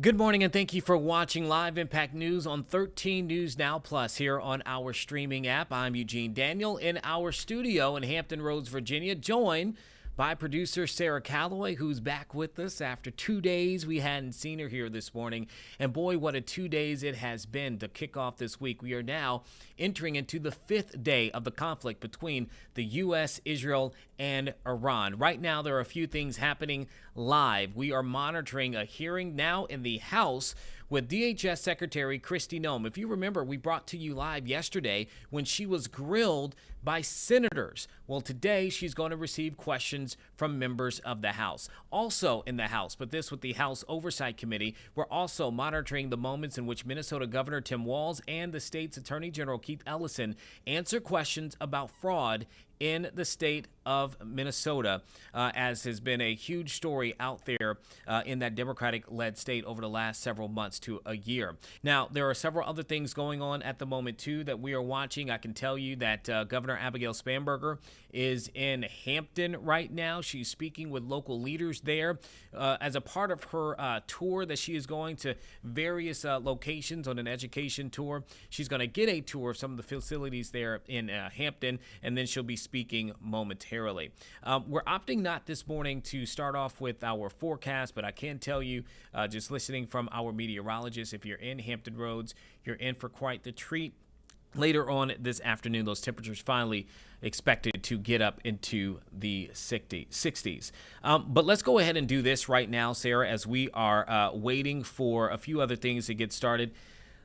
Good morning and thank you for watching Live Impact News on 13 News Now Plus here on our streaming app. I'm Eugene Daniel in our studio in Hampton Roads, Virginia, joined by producer Sarah Calloway, who's back with us after 2 days. We hadn't seen her here this morning. And boy, what a 2 days it has been to kick off this week. We are now entering into the 5th day of the conflict between the U.S., Israel, and Iran. Right now, there are a few things happening live. We are monitoring a hearing now in the House with DHS Secretary Kristi Noem. If you remember, we brought to you live yesterday when she was grilled by senators. Well, today she's going to receive questions from members of the House. Also in the House, but this with the House Oversight Committee, we're also monitoring the moments in which Minnesota Governor Tim Walz and the state's Attorney General Keith Ellison answer questions about fraud in the state of Minnesota, as has been a huge story out there in that Democratic-led state over the last several months to a year. Now, there are several other things going on at the moment, too, that we are watching. I can tell you that Governor Abigail Spanberger is in Hampton right now. She's speaking with local leaders there as a part of her tour that she is going to various locations on an education tour. She's going to get a tour of some of the facilities there in Hampton, and then she'll be speaking momentarily. We're opting not this morning to start off with our forecast, but I can tell you, just listening from our meteorologist, if you're in Hampton Roads, you're in for quite the treat. Later on this afternoon, those temperatures finally expected to get up into the 60s. But let's go ahead and do this right now, Sarah, as we are waiting for a few other things to get started.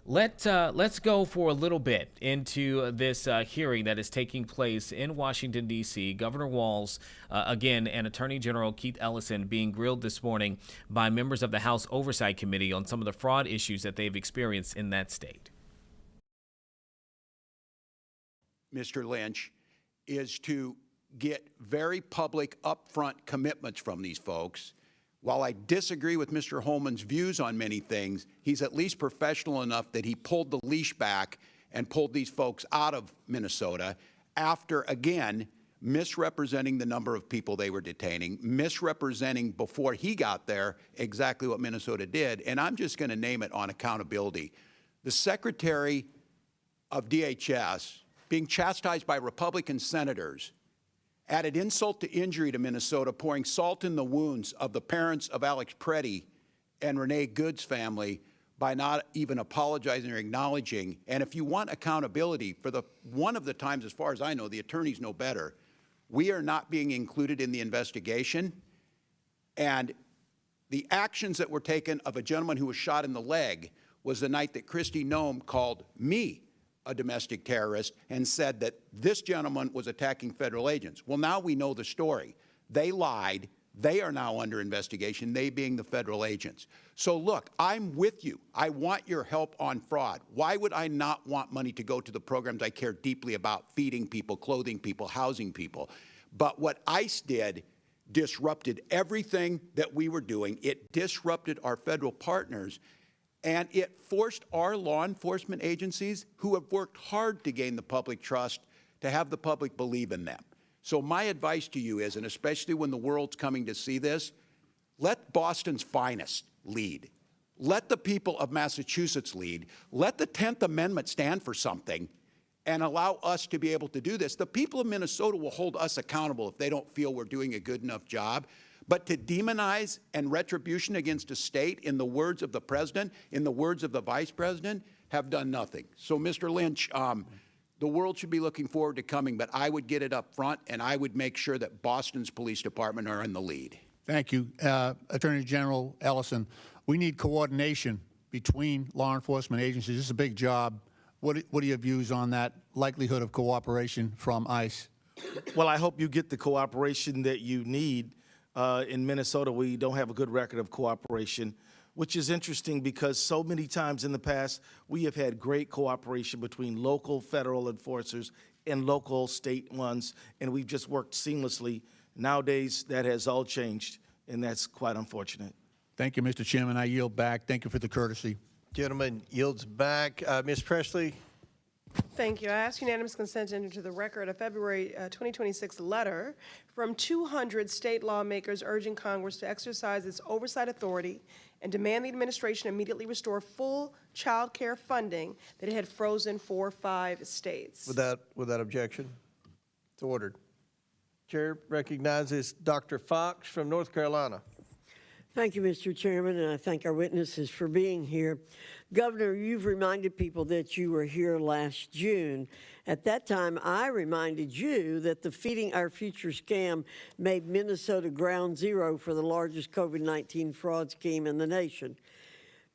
Let's go for a little bit into this hearing that is taking place in Washington, D.C. Governor Walz, again, and Attorney General Keith Ellison being grilled this morning by members of the House Oversight Committee on some of the fraud issues that they've experienced in that state. Mr. Lynch, is to get very public, upfront commitments from these folks. While I disagree with Mr. Holman's views on many things, he's at least professional enough that he pulled the leash back and pulled these folks out of Minnesota after, again, misrepresenting the number of people they were detaining, misrepresenting before he got there exactly what Minnesota did. And I'm just going to name it on accountability. The Secretary of DHS, being chastised by Republican senators, added insult to injury to Minnesota, pouring salt in the wounds of the parents of Alex Preddy and Renee Good's family by not even apologizing or acknowledging. And if you want accountability, for one of the times, as far as I know, the attorneys know better, we are not being included in the investigation. And the actions that were taken of a gentleman who was shot in the leg was the night that Kristi Noem called me a domestic terrorist and said that this gentleman was attacking federal agents. Well, now we know the story. They lied. They are now under investigation, they being the federal agents. So look, I'm with you. I want your help on fraud. Why would I not want money to go to the programs I care deeply about, feeding people, clothing people, housing people? But what ICE did disrupted everything that we were doing. It disrupted our federal partners. And it forced our law enforcement agencies, who have worked hard to gain the public trust, to have the public believe in them. So my advice to you is, and especially when the world's coming to see this, let Boston's finest lead. Let the people of Massachusetts lead. Let the 10th Amendment stand for something and allow us to be able to do this. The people of Minnesota will hold us accountable if they don't feel we're doing a good enough job. But to demonize and retribution against a state, in the words of the president, in the words of the vice president, have done nothing. So, Mr. Lynch, the world should be looking forward to coming, but I would get it up front, and I would make sure that Boston's police department are in the lead. Thank you. Attorney General Ellison, we need coordination between law enforcement agencies. This is a big job. What are your views on that likelihood of cooperation from ICE? Well, I hope you get the cooperation that you need. In Minnesota, we don't have a good record of cooperation, which is interesting because so many times in the past, we have had great cooperation between local federal enforcers and local state ones, and we've just worked seamlessly. Nowadays, that has all changed, and that's quite unfortunate. Thank you, Mr. Chairman. I yield back. Thank you for the courtesy. Gentleman yields back. Ms. Presley. Thank you. I ask unanimous consent to enter into the record a February 2026 letter from 200 state lawmakers urging Congress to exercise its oversight authority and demand the administration immediately restore full child care funding that it had frozen for 5 states. Without objection, it's ordered. Chair recognizes Dr. Fox from North Carolina. Thank you, Mr. Chairman, and I thank our witnesses for being here. Governor, you've reminded people that you were here last June. At that time, I reminded you that the Feeding Our Future scam made Minnesota ground zero for the largest COVID-19 fraud scheme in the nation.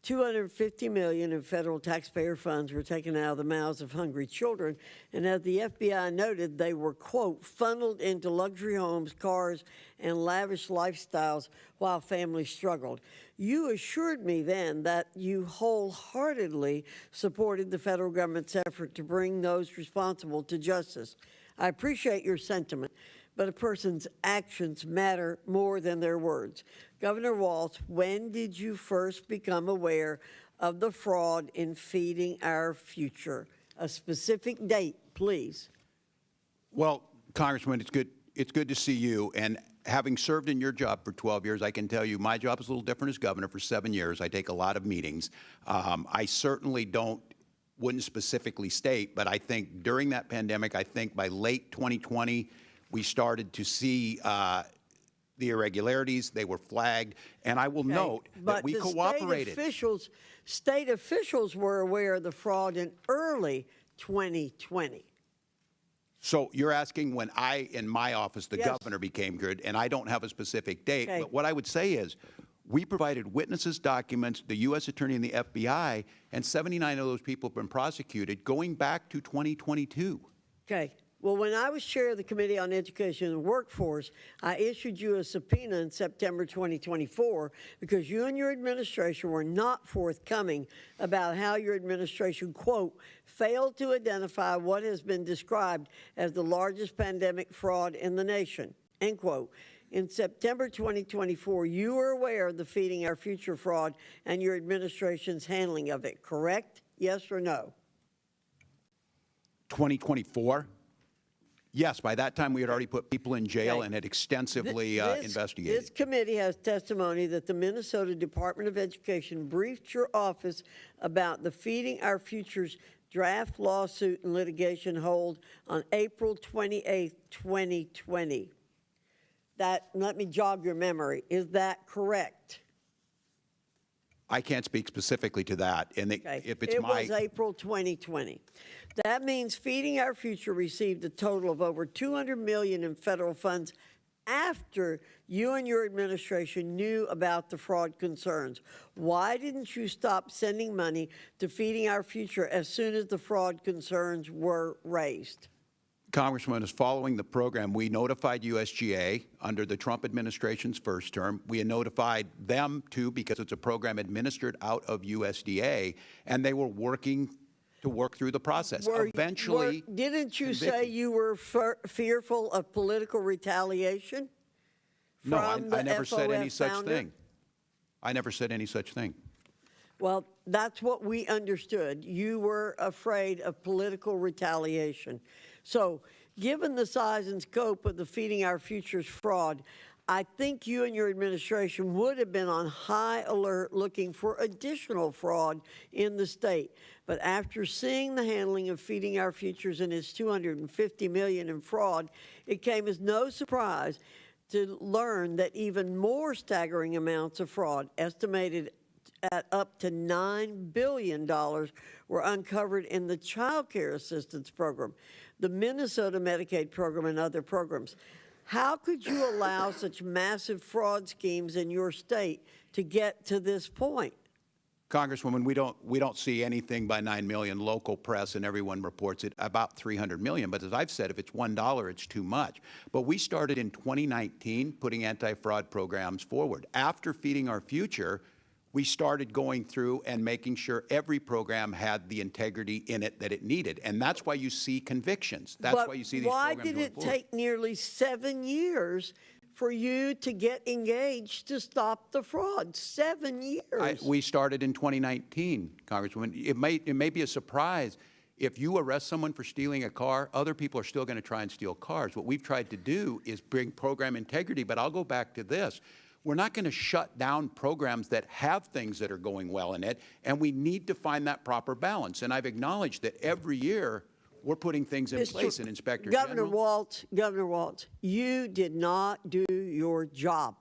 $250 million in federal taxpayer funds were taken out of the mouths of hungry children, and as the FBI noted, they were, quote, funneled into luxury homes, cars, and lavish lifestyles while families struggled. You assured me then that you wholeheartedly supported the federal government's effort to bring those responsible to justice. I appreciate your sentiment, but a person's actions matter more than their words. Governor Walz, when did you first become aware of the fraud in Feeding Our Future? A specific date, please. Well, Congressman, it's good to see you. And having served in your job for 12 years, I can tell you my job is a little different as governor for 7 years. I take a lot of meetings. I certainly wouldn't specifically state, but I think during that pandemic, I think by late 2020, we started to see the irregularities. They were flagged. And I will note that we cooperated. State officials were aware of the fraud in early 2020. So you're asking when I, in my office, the governor became good, and I don't have a specific date. Okay. But what I would say is we provided witnesses, documents, the U.S. Attorney and the FBI, and 79 of those people have been prosecuted going back to 2022. Okay. Well, when I was chair of the Committee on Education and Workforce, I issued you a subpoena in September 2024 because you and your administration were not forthcoming about how your administration, quote, failed to identify what has been described as the largest pandemic fraud in the nation, end quote. In September 2024, you were aware of the Feeding Our Future fraud and your administration's handling of it, correct? Yes or no? 2024? Yes, by that time we had already put people in jail Okay. and had extensively investigated. This committee has testimony that the Minnesota Department of Education briefed your office about the Feeding Our Future's draft lawsuit and litigation hold on April 28, 2020. Let me jog your memory. Is that correct? I can't speak specifically to that. And Okay. if it's It was April 2020. That means Feeding Our Future received a total of over $200 million in federal funds after you and your administration knew about the fraud concerns. Why didn't you stop sending money to Feeding Our Future as soon as the fraud concerns were raised? Congressman, is following the program, we notified USGA under the Trump administration's first term. We had notified them, too, because it's a program administered out of USDA, and they were working to work through the process. Eventually, didn't you say you were fearful of political retaliation? No, from I never the said any FOF such founder? thing. I never said any such thing. Well, that's what we understood. You were afraid of political retaliation. So, given the size and scope of the Feeding Our Future's fraud, I think you and your administration would have been on high alert looking for additional fraud in the state. But after seeing the handling of Feeding Our Futures and its $250 million in fraud, it came as no surprise to learn that even more staggering amounts of fraud, estimated at up to $9 billion, were uncovered in the Child Care Assistance Program, the Minnesota Medicaid program, and other programs. How could you allow such massive fraud schemes in your state to get to this point? Congresswoman, we don't see anything by 9 million. Local press and everyone reports it about 300 million. But as I've said, if it's $1, it's too much. But we started in 2019 putting anti-fraud programs forward. After Feeding Our Future, we started going through and making sure every program had the integrity in it that it needed. And that's why you see convictions. That's why you see these programs Why did it going forward. take nearly 7 years for you to get engaged to stop the fraud? 7 years. We started in 2019, Congresswoman. It may be a surprise. If you arrest someone for stealing a car, other people are still going to try and steal cars. What we've tried to do is bring program integrity. But I'll go back to this. We're not going to shut down programs that have things that are going well in it, and we need to find that proper balance. And I've acknowledged that every year we're putting things in place. And Inspector Governor General, Governor Waltz, you did not do your job.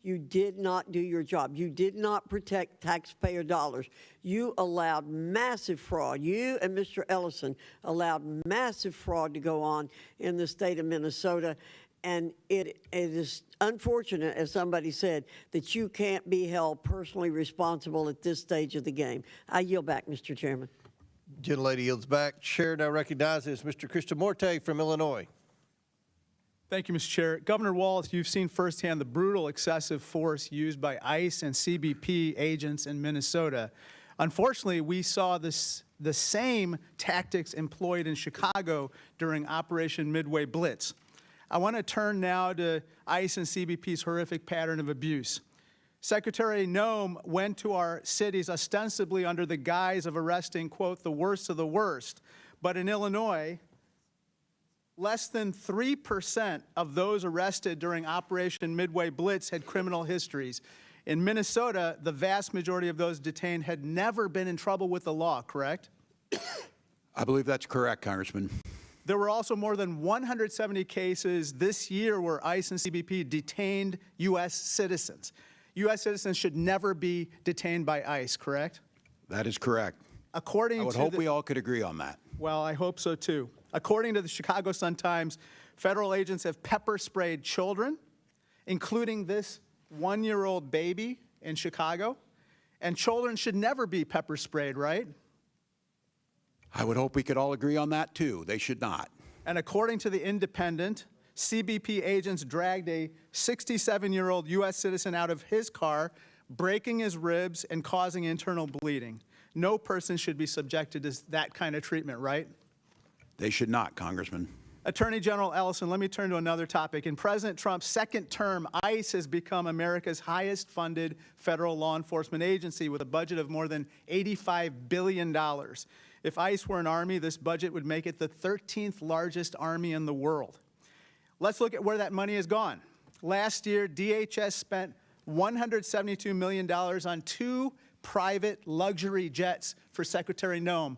You did not do your job. You did not protect taxpayer dollars. You allowed massive fraud. You and Mr. Ellison allowed massive fraud to go on in the state of Minnesota. And it is unfortunate, as somebody said, that you can't be held personally responsible at this stage of the game. I yield back, Mr. Chairman. Gentlelady yields back. Chair now recognizes Mr. Krishnamurti from Illinois. Thank you, Mr. Chair. Governor Wallace, you've seen firsthand the brutal excessive force used by ICE and CBP agents in Minnesota. Unfortunately, we saw the same tactics employed in Chicago during Operation Midway Blitz. I want to turn now to ICE and CBP's horrific pattern of abuse. Secretary Noem went to our cities ostensibly under the guise of arresting, quote, the worst of the worst. But in Illinois, less than 3% of those arrested during Operation Midway Blitz had criminal histories. In Minnesota, the vast majority of those detained had never been in trouble with the law, correct? I believe that's correct, Congressman. There were also more than 170 cases this year where ICE and CBP detained U.S. citizens. U.S. citizens should never be detained by ICE, correct? That is correct. According I would to hope we all could agree on that. Well, I hope so too. According to the Chicago Sun-Times, federal agents have pepper sprayed children, including this 1-year-old baby in Chicago. And children should never be pepper sprayed, right? I would hope we could all agree on that too. They should not. And according to The Independent, CBP agents dragged a 67-year-old U.S. citizen out of his car, breaking his ribs and causing internal bleeding. No person should be subjected to that kind of treatment, right? They should not, Congressman. Attorney General Ellison, let me turn to another topic. In President Trump's second term, ICE has become America's highest funded federal law enforcement agency with a budget of more than $85 billion. If ICE were an army, this budget would make it the 13th largest army in the world. Let's look at where that money has gone. Last year, DHS spent $172 million on 2 private luxury jets for Secretary Noem.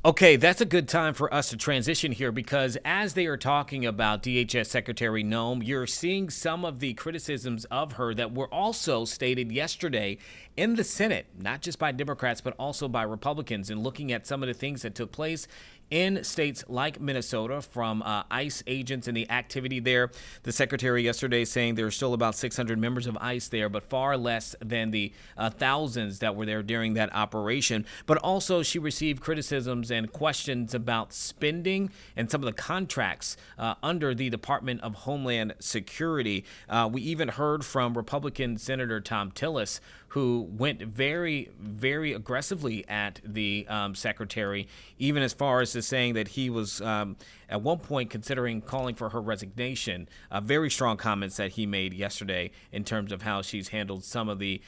Okay, that's a good time for us to transition here because as they are talking about DHS Secretary Noem, you're seeing some of the criticisms of her that were also stated yesterday in the Senate, not just by Democrats, but also by Republicans, and looking at some of the things that took place in states like Minnesota from ICE agents and the activity there. The secretary yesterday saying there are still about 600 members of ICE there, but far less than the thousands that were there during that operation. But also she received criticisms and questions about spending and some of the contracts under the Department of Homeland Security. We even heard from Republican Senator Tom Tillis, who went very, very aggressively at the secretary, even as far as saying that he was at one point considering calling for her resignation. Very strong comments that he made yesterday in terms of how she's handled some of the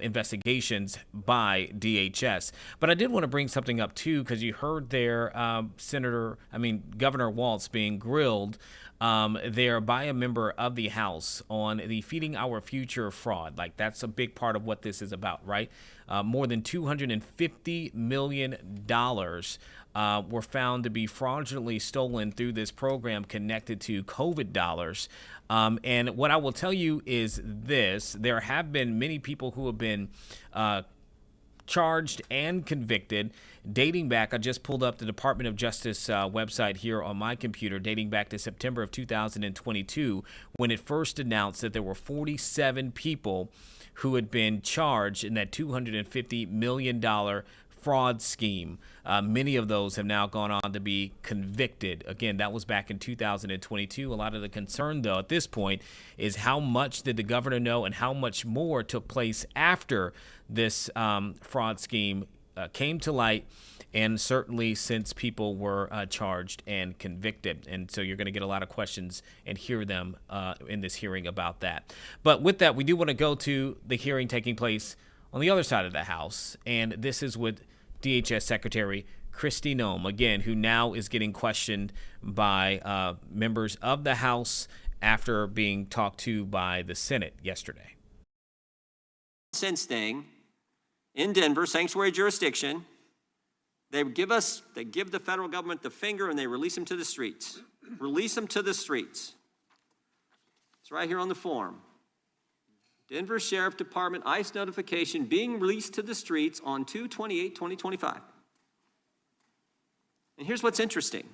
investigations by DHS. But I did want to bring something up too, because you heard there Governor Waltz being grilled there by a member of the House on the Feeding Our Future fraud. Like, that's a big part of what this is about, right? More than $250 million were found to be fraudulently stolen through this program connected to COVID dollars. And what I will tell you is this: there have been many people who have been charged and convicted dating back. I just pulled up the Department of Justice website here on my computer, dating back to September of 2022, when it first announced that there were 47 people who had been charged in that $250 million fraud scheme. Many of those have now gone on to be convicted. Again, that was back in 2022. A lot of the concern, though, at this point is how much did the governor know and how much more took place after this fraud scheme came to light, and certainly since people were charged and convicted. And so you're going to get a lot of questions and hear them in this hearing about that. But with that, we do want to go to the hearing taking place on the other side of the House, and this is with DHS Secretary Kristi Noem, again, who now is getting questioned by members of the House after being talked to by the Senate yesterday. Sense thing in Denver, sanctuary jurisdiction. They give the federal government the finger and they release them to the streets. Release them to the streets. It's right here on the form. Denver Sheriff Department ICE notification being released to the streets on 2/28/2025. And here's what's interesting.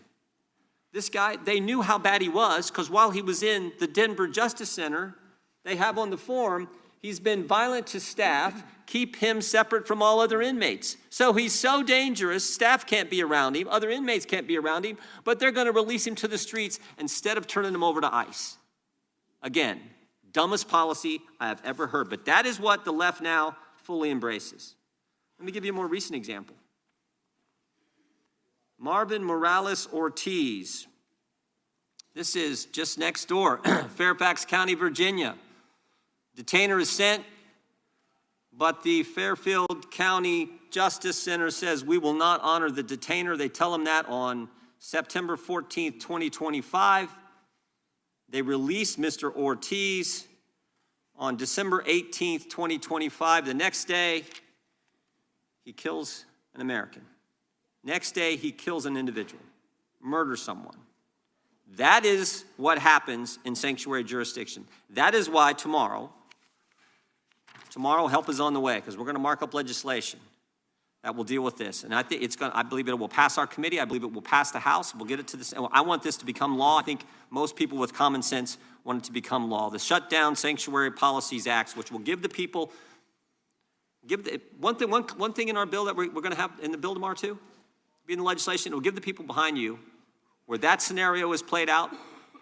This guy, they knew how bad he was because while he was in the Denver Justice Center, they have on the form, he's been violent to staff, keep him separate from all other inmates. So he's so dangerous, staff can't be around him, other inmates can't be around him, but they're going to release him to the streets instead of turning him over to ICE. Again, dumbest policy I have ever heard, but that is what the left now fully embraces. Let me give you a more recent example. Marvin Morales Ortiz. This is just next door, Fairfax County, Virginia. Detainer is sent, but the Fairfield County Justice Center says we will not honor the detainer. They tell him that on September 14th, 2025. They release Mr. Ortiz on December 18th, 2025. The next day, he kills an American. Next day, he kills an individual, murders someone. That is what happens in sanctuary jurisdiction. That is why tomorrow help is on the way, because we're going to mark up legislation that will deal with this. And I think I believe it will pass our committee. I believe it will pass the House. We'll get it to this. I want this to become law. I think most people with common sense want it to become law. The Shutdown Sanctuary Policies Acts, which will give the people, one thing in our bill that we're going to have in the bill tomorrow too, be in the legislation, it will give the people behind you where that scenario is played out,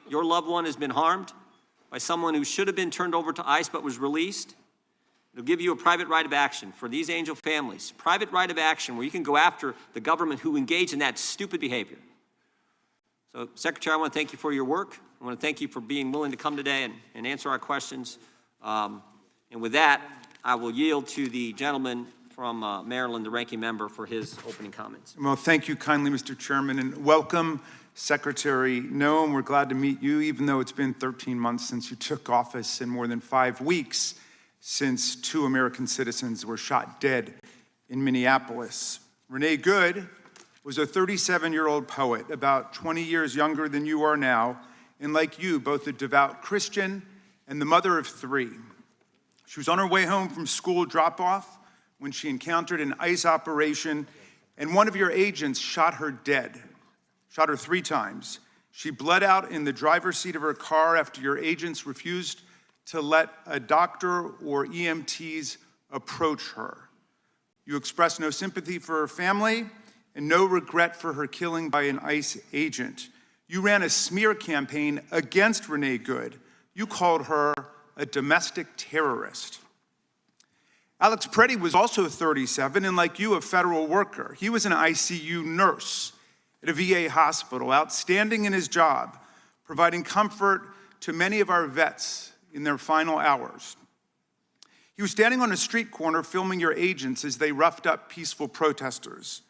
your loved one has been harmed by someone who should have been turned over to ICE but was released. It'll give you a private right of action for these angel families. Private right of action where you can go after the government who engaged in that stupid behavior. So, Secretary, I want to thank you for your work. I want to thank you for being willing to come today and answer our questions. And with that, I will yield to the gentleman from Maryland, the ranking member, for his opening comments. Well, thank you kindly, Mr. Chairman, and welcome, Secretary Noem. We're glad to meet you, even though it's been 13 months since you took office and more than 5 weeks since 2 American citizens were shot dead in Minneapolis. Renee Good was a 37-year-old poet, about 20 years younger than you are now, and like you, both a devout Christian and the mother of 3. She was on her way home from school drop-off when she encountered an ICE operation, and one of your agents shot her dead, shot her 3 times. She bled out in the driver's seat of her car after your agents refused to let a doctor or EMTs approach her. You expressed no sympathy for her family and no regret for her killing by an ICE agent. You ran a smear campaign against Renee Good. You called her a domestic terrorist. Alex Preddy was also 37 and, like you, a federal worker. He was an ICU nurse at a VA hospital, outstanding in his job, providing comfort to many of our vets in their final hours. He was standing on a street corner filming your agents as they roughed up peaceful protesters.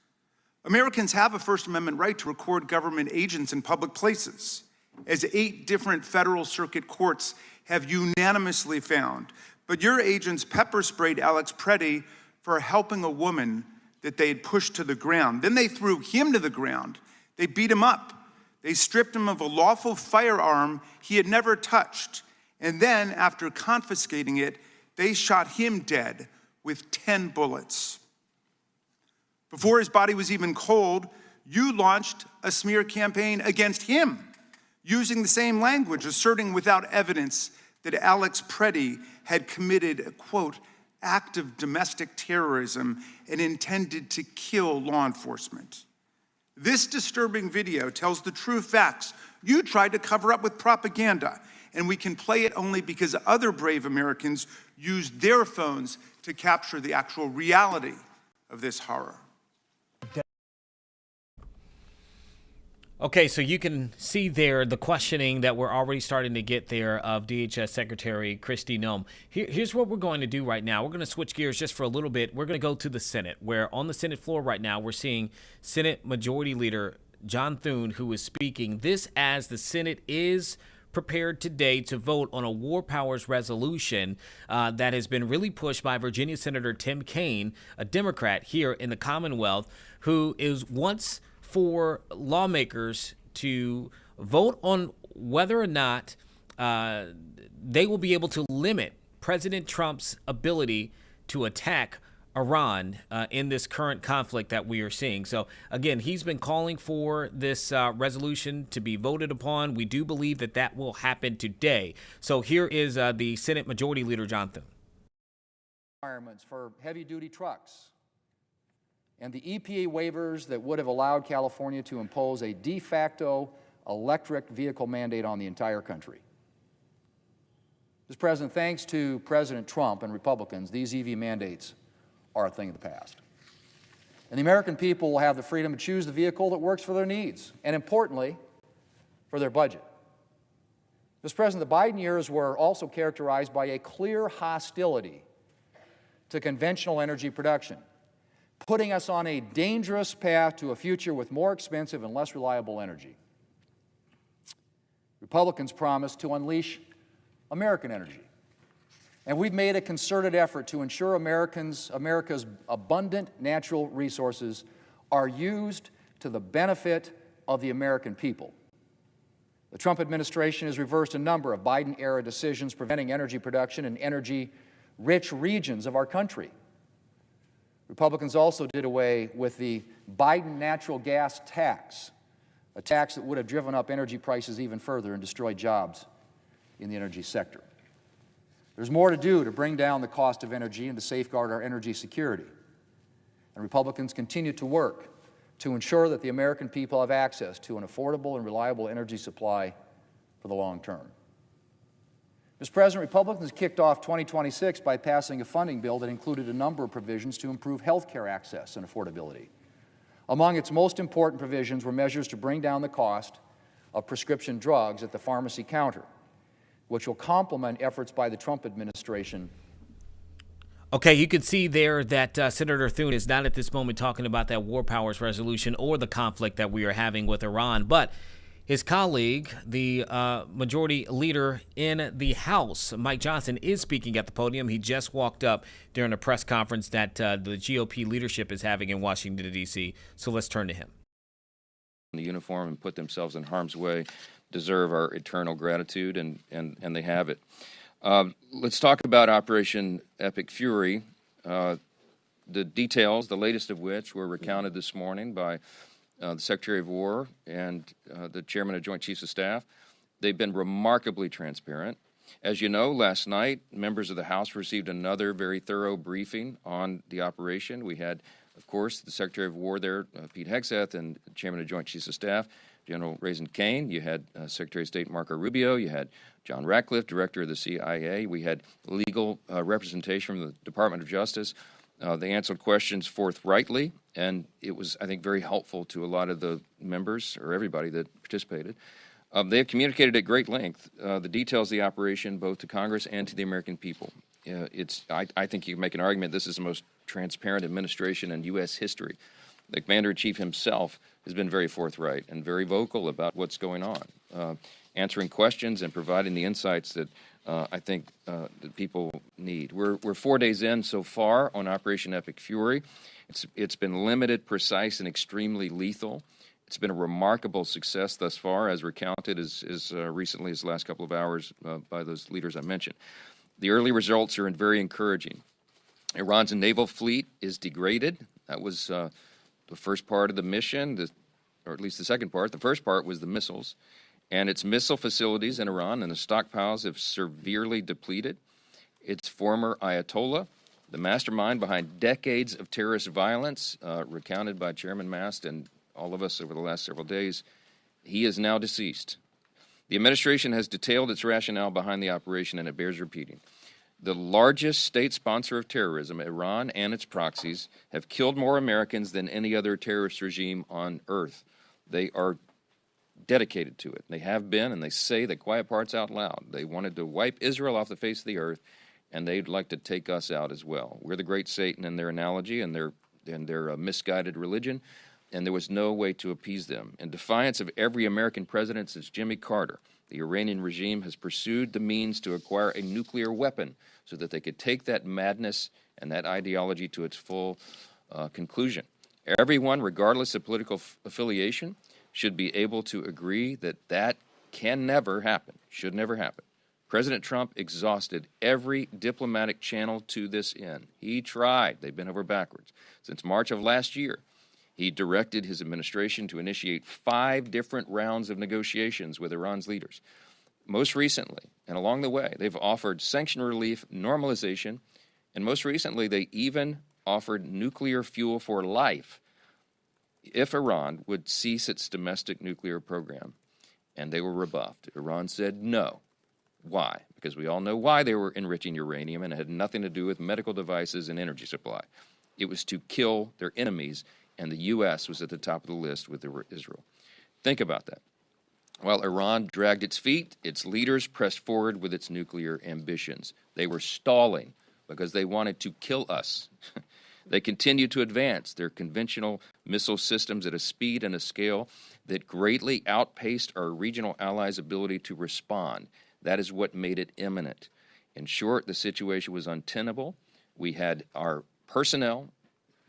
Americans have a First Amendment right to record government agents in public places, as 8 different federal circuit courts have unanimously found. But your agents pepper sprayed Alex Preddy for helping a woman that they had pushed to the ground. Then they threw him to the ground. They beat him up. They stripped him of a lawful firearm he had never touched. And then, after confiscating it, they shot him dead with 10 bullets. Before his body was even cold, you launched a smear campaign against him, using the same language, asserting without evidence that Alex Preddy had committed a, quote, act of domestic terrorism and intended to kill law enforcement. This disturbing video tells the true facts you tried to cover up with propaganda, and we can play it only because other brave Americans used their phones to capture the actual reality of this horror. Okay, so you can see there the questioning that we're already starting to get there of DHS Secretary Kristi Noem. Here's what we're going to do right now. We're going to switch gears just for a little bit. We're going to go to the Senate, where on the Senate floor right now, we're seeing Senate Majority Leader John Thune, who is speaking. This as the Senate is prepared today to vote on a war powers resolution that has been really pushed by Virginia Senator Tim Kaine, a Democrat here in the Commonwealth, who wants for lawmakers to vote on whether or not they will be able to limit President Trump's ability to attack Iran in this current conflict that we are seeing. So again, he's been calling for this resolution to be voted upon. We do believe that that will happen today. So here is the Senate Majority Leader John Thune. Requirements for heavy-duty trucks and the EPA waivers that would have allowed California to impose a de facto electric vehicle mandate on the entire country. Mr. President, thanks to President Trump and Republicans, these EV mandates are a thing of the past. And the American people will have the freedom to choose the vehicle that works for their needs, and importantly, for their budget. Mr. President, the Biden years were also characterized by a clear hostility to conventional energy production, putting us on a dangerous path to a future with more expensive and less reliable energy. Republicans promised to unleash American energy. And we've made a concerted effort to ensure America's abundant natural resources are used to the benefit of the American people. The Trump administration has reversed a number of Biden-era decisions preventing energy production in energy-rich regions of our country. Republicans also did away with the Biden natural gas tax, a tax that would have driven up energy prices even further and destroyed jobs in the energy sector. There's more to do to bring down the cost of energy and to safeguard our energy security. And Republicans continue to work to ensure that the American people have access to an affordable and reliable energy supply for the long term. Mr. President, Republicans kicked off 2026 by passing a funding bill that included a number of provisions to improve health care access and affordability. Among its most important provisions were measures to bring down the cost of prescription drugs at the pharmacy counter, which will complement efforts by the Trump administration. Okay, you can see there that Senator Thune is not at this moment talking about that war powers resolution or the conflict that we are having with Iran, but his colleague, the majority leader in the House, Mike Johnson, is speaking at the podium. He just walked up during a press conference that the GOP leadership is having in Washington, D.C., so let's turn to him. The uniform and put themselves in harm's way deserve our eternal gratitude, and they have it. Let's talk about Operation Epic Fury. The details, the latest of which were recounted this morning by the Secretary of War and the Chairman of Joint Chiefs of Staff. They've been remarkably transparent. As you know, last night, members of the House received another very thorough briefing on the operation. We had, of course, the Secretary of War there, Pete Hegseth, and the Chairman of Joint Chiefs of Staff, General Raising Kane. You had Secretary of State Marco Rubio. You had John Ratcliffe, Director of the CIA. We had legal representation from the Department of Justice. They answered questions forthrightly, and it was, I think, very helpful to a lot of the members, or everybody that participated. They have communicated at great length the details of the operation, both to Congress and to the American people. I think you can make an argument this is the most transparent administration in U.S. history. The Commander-in-Chief himself has been very forthright and very vocal about what's going on, answering questions and providing the insights that I think that people need. We're 4 days in so far on Operation Epic Fury. It's been limited, precise, and extremely lethal. It's been a remarkable success thus far, as recounted as recently as the last couple of hours by those leaders I mentioned. The early results are very encouraging. Iran's naval fleet is degraded. That was the first part of the mission, or at least the second part. The first part was the missiles. And its missile facilities in Iran and the stockpiles have severely depleted. Its former Ayatollah, the mastermind behind decades of terrorist violence, recounted by Chairman Mast and all of us over the last several days, he is now deceased. The administration has detailed its rationale behind the operation, and it bears repeating. The largest state sponsor of terrorism, Iran and its proxies, have killed more Americans than any other terrorist regime on earth. They are dedicated to it. They have been, and they say the quiet parts out loud. They wanted to wipe Israel off the face of the earth, and they'd like to take us out as well. We're the great Satan in their analogy and their misguided religion. and there was no way to appease them. In defiance of every American president since Jimmy Carter, the Iranian regime has pursued the means to acquire a nuclear weapon so that they could take that madness and that ideology to its full conclusion. Everyone, regardless of political affiliation, should be able to agree that that can never happen, should never happen. President Trump exhausted every diplomatic channel to this end. He tried. They bent over backwards. Since March of last year, he directed his administration to initiate 5 different rounds of negotiations with Iran's leaders. Most recently, and along the way, they've offered sanction relief, normalization, and most recently, they even offered nuclear fuel for life if Iran would cease its domestic nuclear program. And they were rebuffed. Iran said no. Why? Because we all know why they were enriching uranium, and it had nothing to do with medical devices and energy supply. It was to kill their enemies, and the U.S. was at the top of the list with Israel. Think about that. While Iran dragged its feet, its leaders pressed forward with its nuclear ambitions. They were stalling because they wanted to kill us. They continued to advance their conventional missile systems at a speed and a scale that greatly outpaced our regional allies' ability to respond. That is what made it imminent. In short, the situation was untenable. We had our personnel,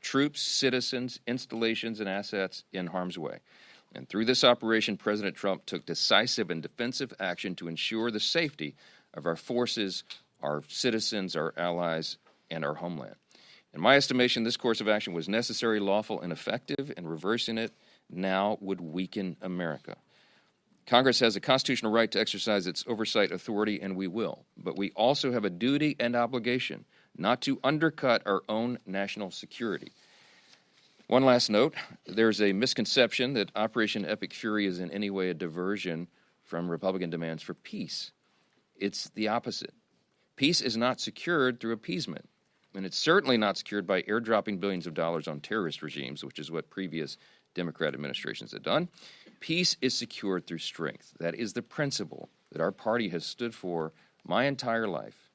troops, citizens, installations, and assets in harm's way. And through this operation, President Trump took decisive and defensive action to ensure the safety of our forces, our citizens, our allies, and our homeland. In my estimation, this course of action was necessary, lawful, and effective, and reversing it now would weaken America. Congress has a constitutional right to exercise its oversight authority, and we will. But we also have a duty and obligation not to undercut our own national security. One last note, there's a misconception that Operation Epic Fury is in any way a diversion from Republican demands for peace. It's the opposite. Peace is not secured through appeasement, and it's certainly not secured by airdropping billions of dollars on terrorist regimes, which is what previous Democrat administrations have done. Peace is secured through strength. That is the principle that our party has stood for my entire life,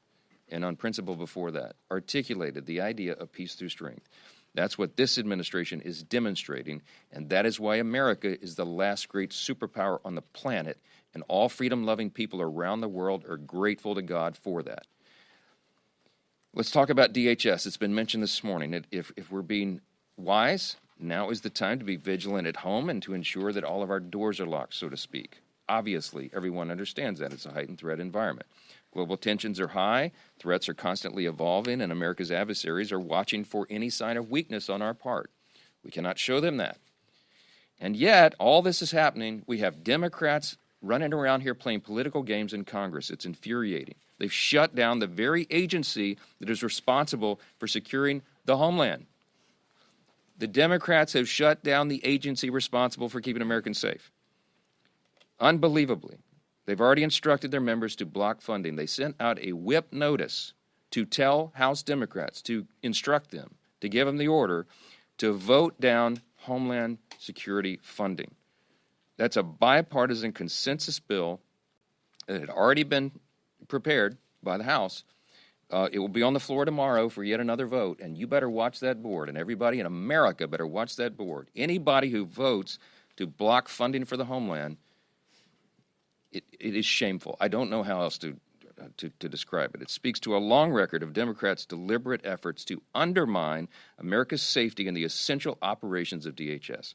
and on principle before that, articulated the idea of peace through strength. That's what this administration is demonstrating, and that is why America is the last great superpower on the planet, and all freedom-loving people around the world are grateful to God for that. Let's talk about DHS. It's been mentioned this morning. If we're being wise, now is the time to be vigilant at home and to ensure that all of our doors are locked, so to speak. Obviously, everyone understands that it's a heightened threat environment. Global tensions are high, threats are constantly evolving, and America's adversaries are watching for any sign of weakness on our part. We cannot show them that. And yet, all this is happening. We have Democrats running around here playing political games in Congress. It's infuriating. They've shut down the very agency that is responsible for securing the homeland. The Democrats have shut down the agency responsible for keeping Americans safe. Unbelievably. They've already instructed their members to block funding. They sent out a whip notice to tell House Democrats, to instruct them, to give them the order to vote down Homeland Security funding. That's a bipartisan consensus bill that had already been prepared by the House. It will be on the floor tomorrow for yet another vote, and you better watch that board, and everybody in America better watch that board. Anybody who votes to block funding for the homeland, it is shameful. I don't know how else to describe it. It speaks to a long record of Democrats' deliberate efforts to undermine America's safety and the essential operations of DHS.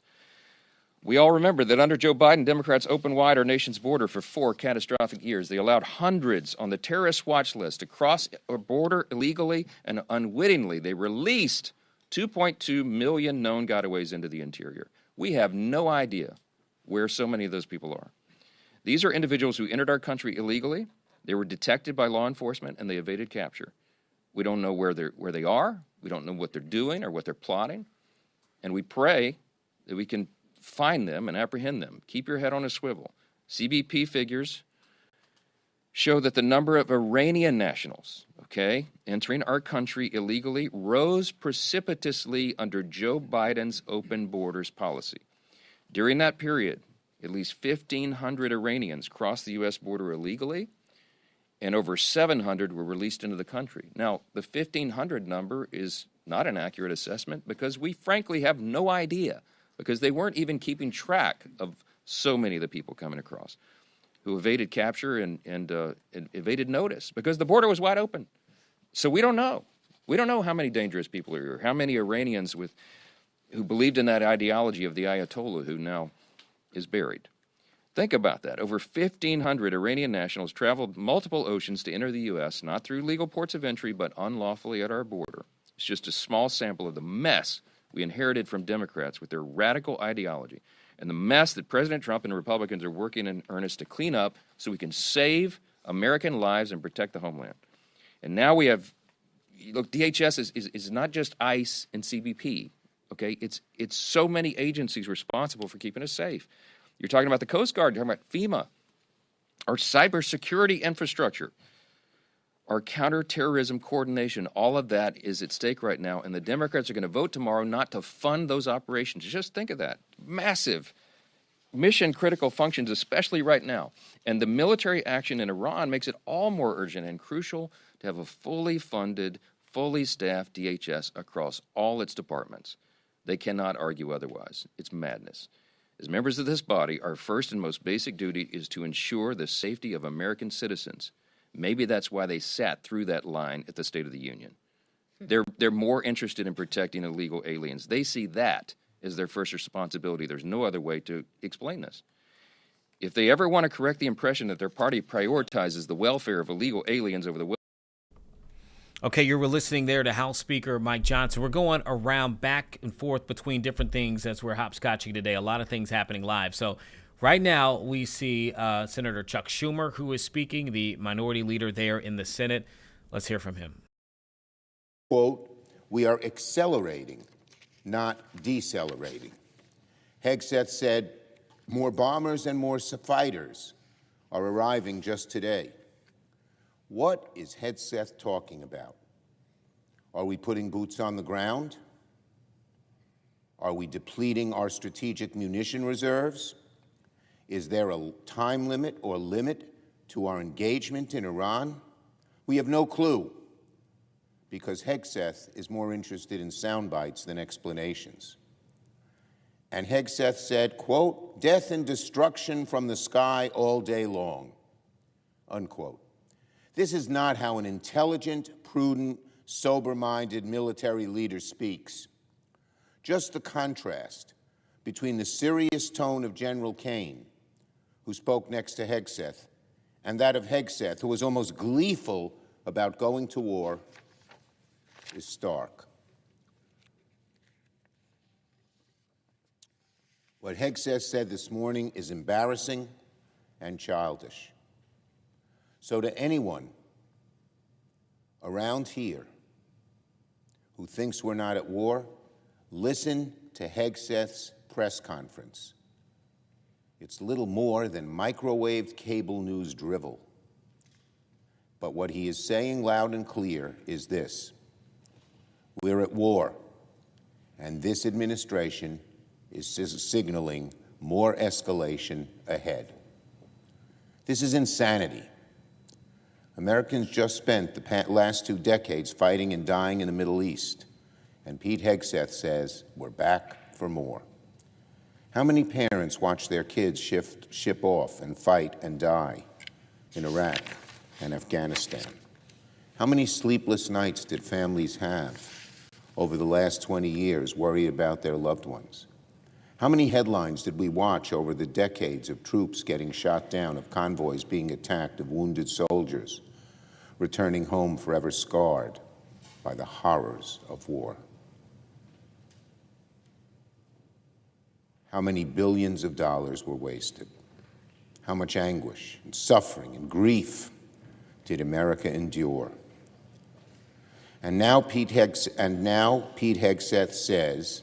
We all remember that under Joe Biden, Democrats opened wide our nation's border for 4 catastrophic years. They allowed hundreds on the terrorist watch list to cross our border illegally, and unwittingly they released 2.2 million known gotaways into the interior. We have no idea where so many of those people are. These are individuals who entered our country illegally. They were detected by law enforcement, and they evaded capture. We don't know where they are. We don't know what they're doing or what they're plotting. And we pray that we can find them and apprehend them. Keep your head on a swivel. CBP figures show that the number of Iranian nationals, entering our country illegally rose precipitously under Joe Biden's open borders policy. During that period, at least 1,500 Iranians crossed the U.S. border illegally, and over 700 were released into the country. Now, the 1,500 number is not an accurate assessment because we frankly have no idea because they weren't even keeping track of so many of the people coming across who evaded capture and evaded notice because the border was wide open. So we don't know. We don't know how many dangerous people are here, how many Iranians who believed in that ideology of the Ayatollah who now is buried. Think about that. Over 1,500 Iranian nationals traveled multiple oceans to enter the U.S., not through legal ports of entry, but unlawfully at our border. It's just a small sample of the mess we inherited from Democrats with their radical ideology and the mess that President Trump and Republicans are working in earnest to clean up so we can save American lives and protect the homeland. And now we have, look, DHS is not just ICE and CBP, okay? It's so many agencies responsible for keeping us safe. You're talking about the Coast Guard, you're talking about FEMA, our cybersecurity infrastructure, our counterterrorism coordination. All of that is at stake right now, and the Democrats are going to vote tomorrow not to fund those operations. Just think of that. Massive mission-critical functions, especially right now. And the military action in Iran makes it all more urgent and crucial to have a fully funded, fully staffed DHS across all its departments. They cannot argue otherwise. It's madness. As members of this body, our first and most basic duty is to ensure the safety of American citizens. Maybe that's why they sat through that line at the State of the Union. They're more interested in protecting illegal aliens. They see that as their first responsibility. There's no other way to explain this. If they ever want to correct the impression that their party prioritizes the welfare of illegal aliens over the Okay, you were listening there to House Speaker Mike Johnson. We're going around back and forth between different things as we're hopscotching today. A lot of things happening live. So right now we see Senator Chuck Schumer, who is speaking, the minority leader there in the Senate. Let's hear from him. Quote, we are accelerating, not decelerating. Hegseth said more bombers and more fighters are arriving just today. What is Hegseth talking about? Are we putting boots on the ground? Are we depleting our strategic munition reserves? Is there a time limit or limit to our engagement in Iran? We have no clue, because Hegseth is more interested in sound bites than explanations. And Hegseth said, quote, death and destruction from the sky all day long, unquote. This is not how an intelligent, prudent, sober-minded military leader speaks. Just the contrast between the serious tone of General Kane, who spoke next to Hegseth, and that of Hegseth, who was almost gleeful about going to war, is stark. What Hegseth said this morning is embarrassing and childish. So to anyone around here who thinks we're not at war, listen to Hegseth's press conference. It's little more than microwaved cable news drivel. But what he is saying loud and clear is this: we're at war, and this administration is signaling more escalation ahead. This is insanity. Americans just spent the last 2 decades fighting and dying in the Middle East, and Pete Hegseth says we're back for more. How many parents watch their kids ship off and fight and die in Iraq and Afghanistan? How many sleepless nights did families have over the last 20 years worried about their loved ones? How many headlines did we watch over the decades of troops getting shot down, of convoys being attacked, of wounded soldiers returning home forever scarred by the horrors of war? How many billions of dollars were wasted? How much anguish and suffering and grief did America endure? And now Pete Hegseth says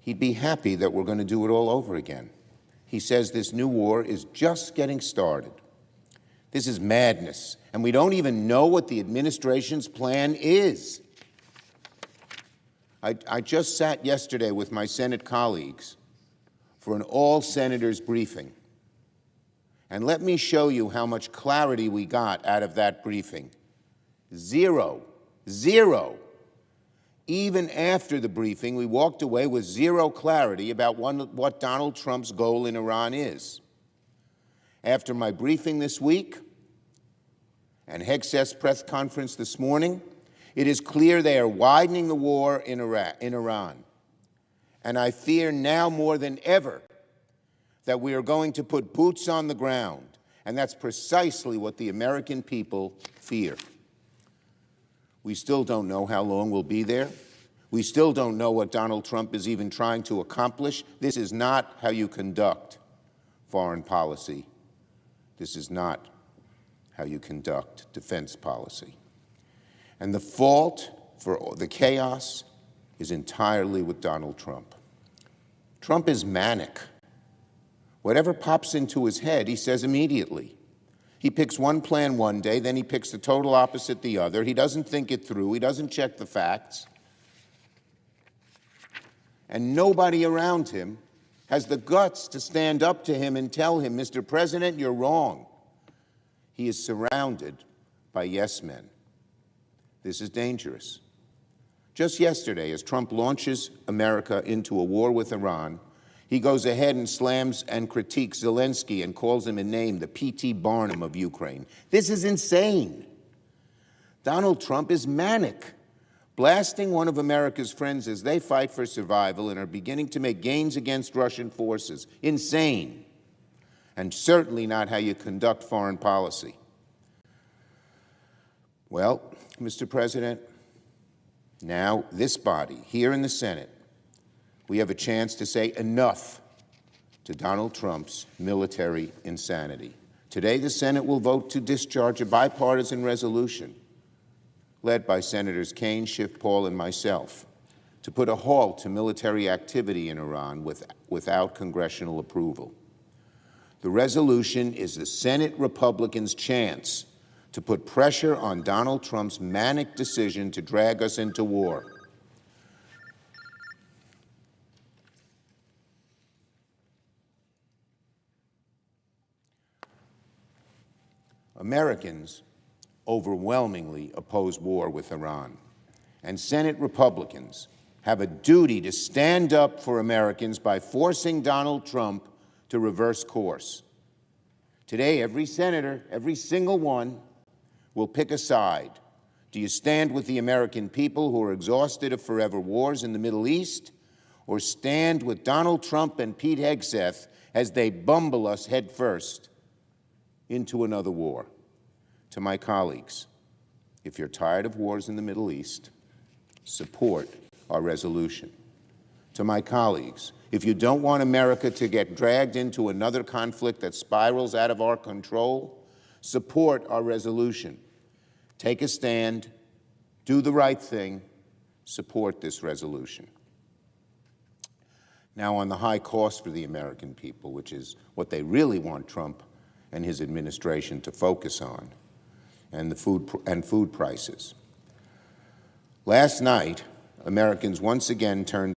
he'd be happy that we're going to do it all over again. He says this new war is just getting started. This is madness, and we don't even know what the administration's plan is. I just sat yesterday with my Senate colleagues for an all-senators briefing. And let me show you how much clarity we got out of that briefing. Zero. Even after the briefing, we walked away with zero clarity about what Donald Trump's goal in Iran is. After my briefing this week and Hegseth's press conference this morning, it is clear they are widening the war in Iran. And I fear now more than ever that we are going to put boots on the ground. And that's precisely what the American people fear. We still don't know how long we'll be there. We still don't know what Donald Trump is even trying to accomplish. This is not how you conduct foreign policy. This is not how you conduct defense policy. And the fault for the chaos is entirely with Donald Trump. Trump is manic. Whatever pops into his head, he says immediately. He picks one plan one day, then he picks the total opposite the other. He doesn't think it through. He doesn't check the facts. And nobody around him has the guts to stand up to him and tell him, Mr. President, you're wrong. He is surrounded by yes men. This is dangerous. Just yesterday, as Trump launches America into a war with Iran, he goes ahead and slams and critiques Zelensky and calls him a name, the P.T. Barnum of Ukraine. This is insane. Donald Trump is manic, blasting one of America's friends as they fight for survival and are beginning to make gains against Russian forces. Insane. And certainly not how you conduct foreign policy. Well, Mr. President, now this body, here in the Senate, we have a chance to say enough to Donald Trump's military insanity. Today, the Senate will vote to discharge a bipartisan resolution led by Senators Kaine, Schiff, Paul, and myself to put a halt to military activity in Iran without congressional approval. The resolution is the Senate Republicans' chance to put pressure on Donald Trump's manic decision to drag us into war. Americans overwhelmingly oppose war with Iran, and Senate Republicans have a duty to stand up for Americans by forcing Donald Trump to reverse course. Today, every senator, every single one, will pick a side. Do you stand with the American people who are exhausted of forever wars in the Middle East, or stand with Donald Trump and Pete Hegseth as they bumble us headfirst into another war? To my colleagues, if you're tired of wars in the Middle East, support our resolution. To my colleagues, if you don't want America to get dragged into another conflict that spirals out of our control, support our resolution. Take a stand, do the right thing, support this resolution. Now, on the high cost for the American people, which is what they really want Trump and his administration to focus on, and the food prices. Last night, Americans once again turned.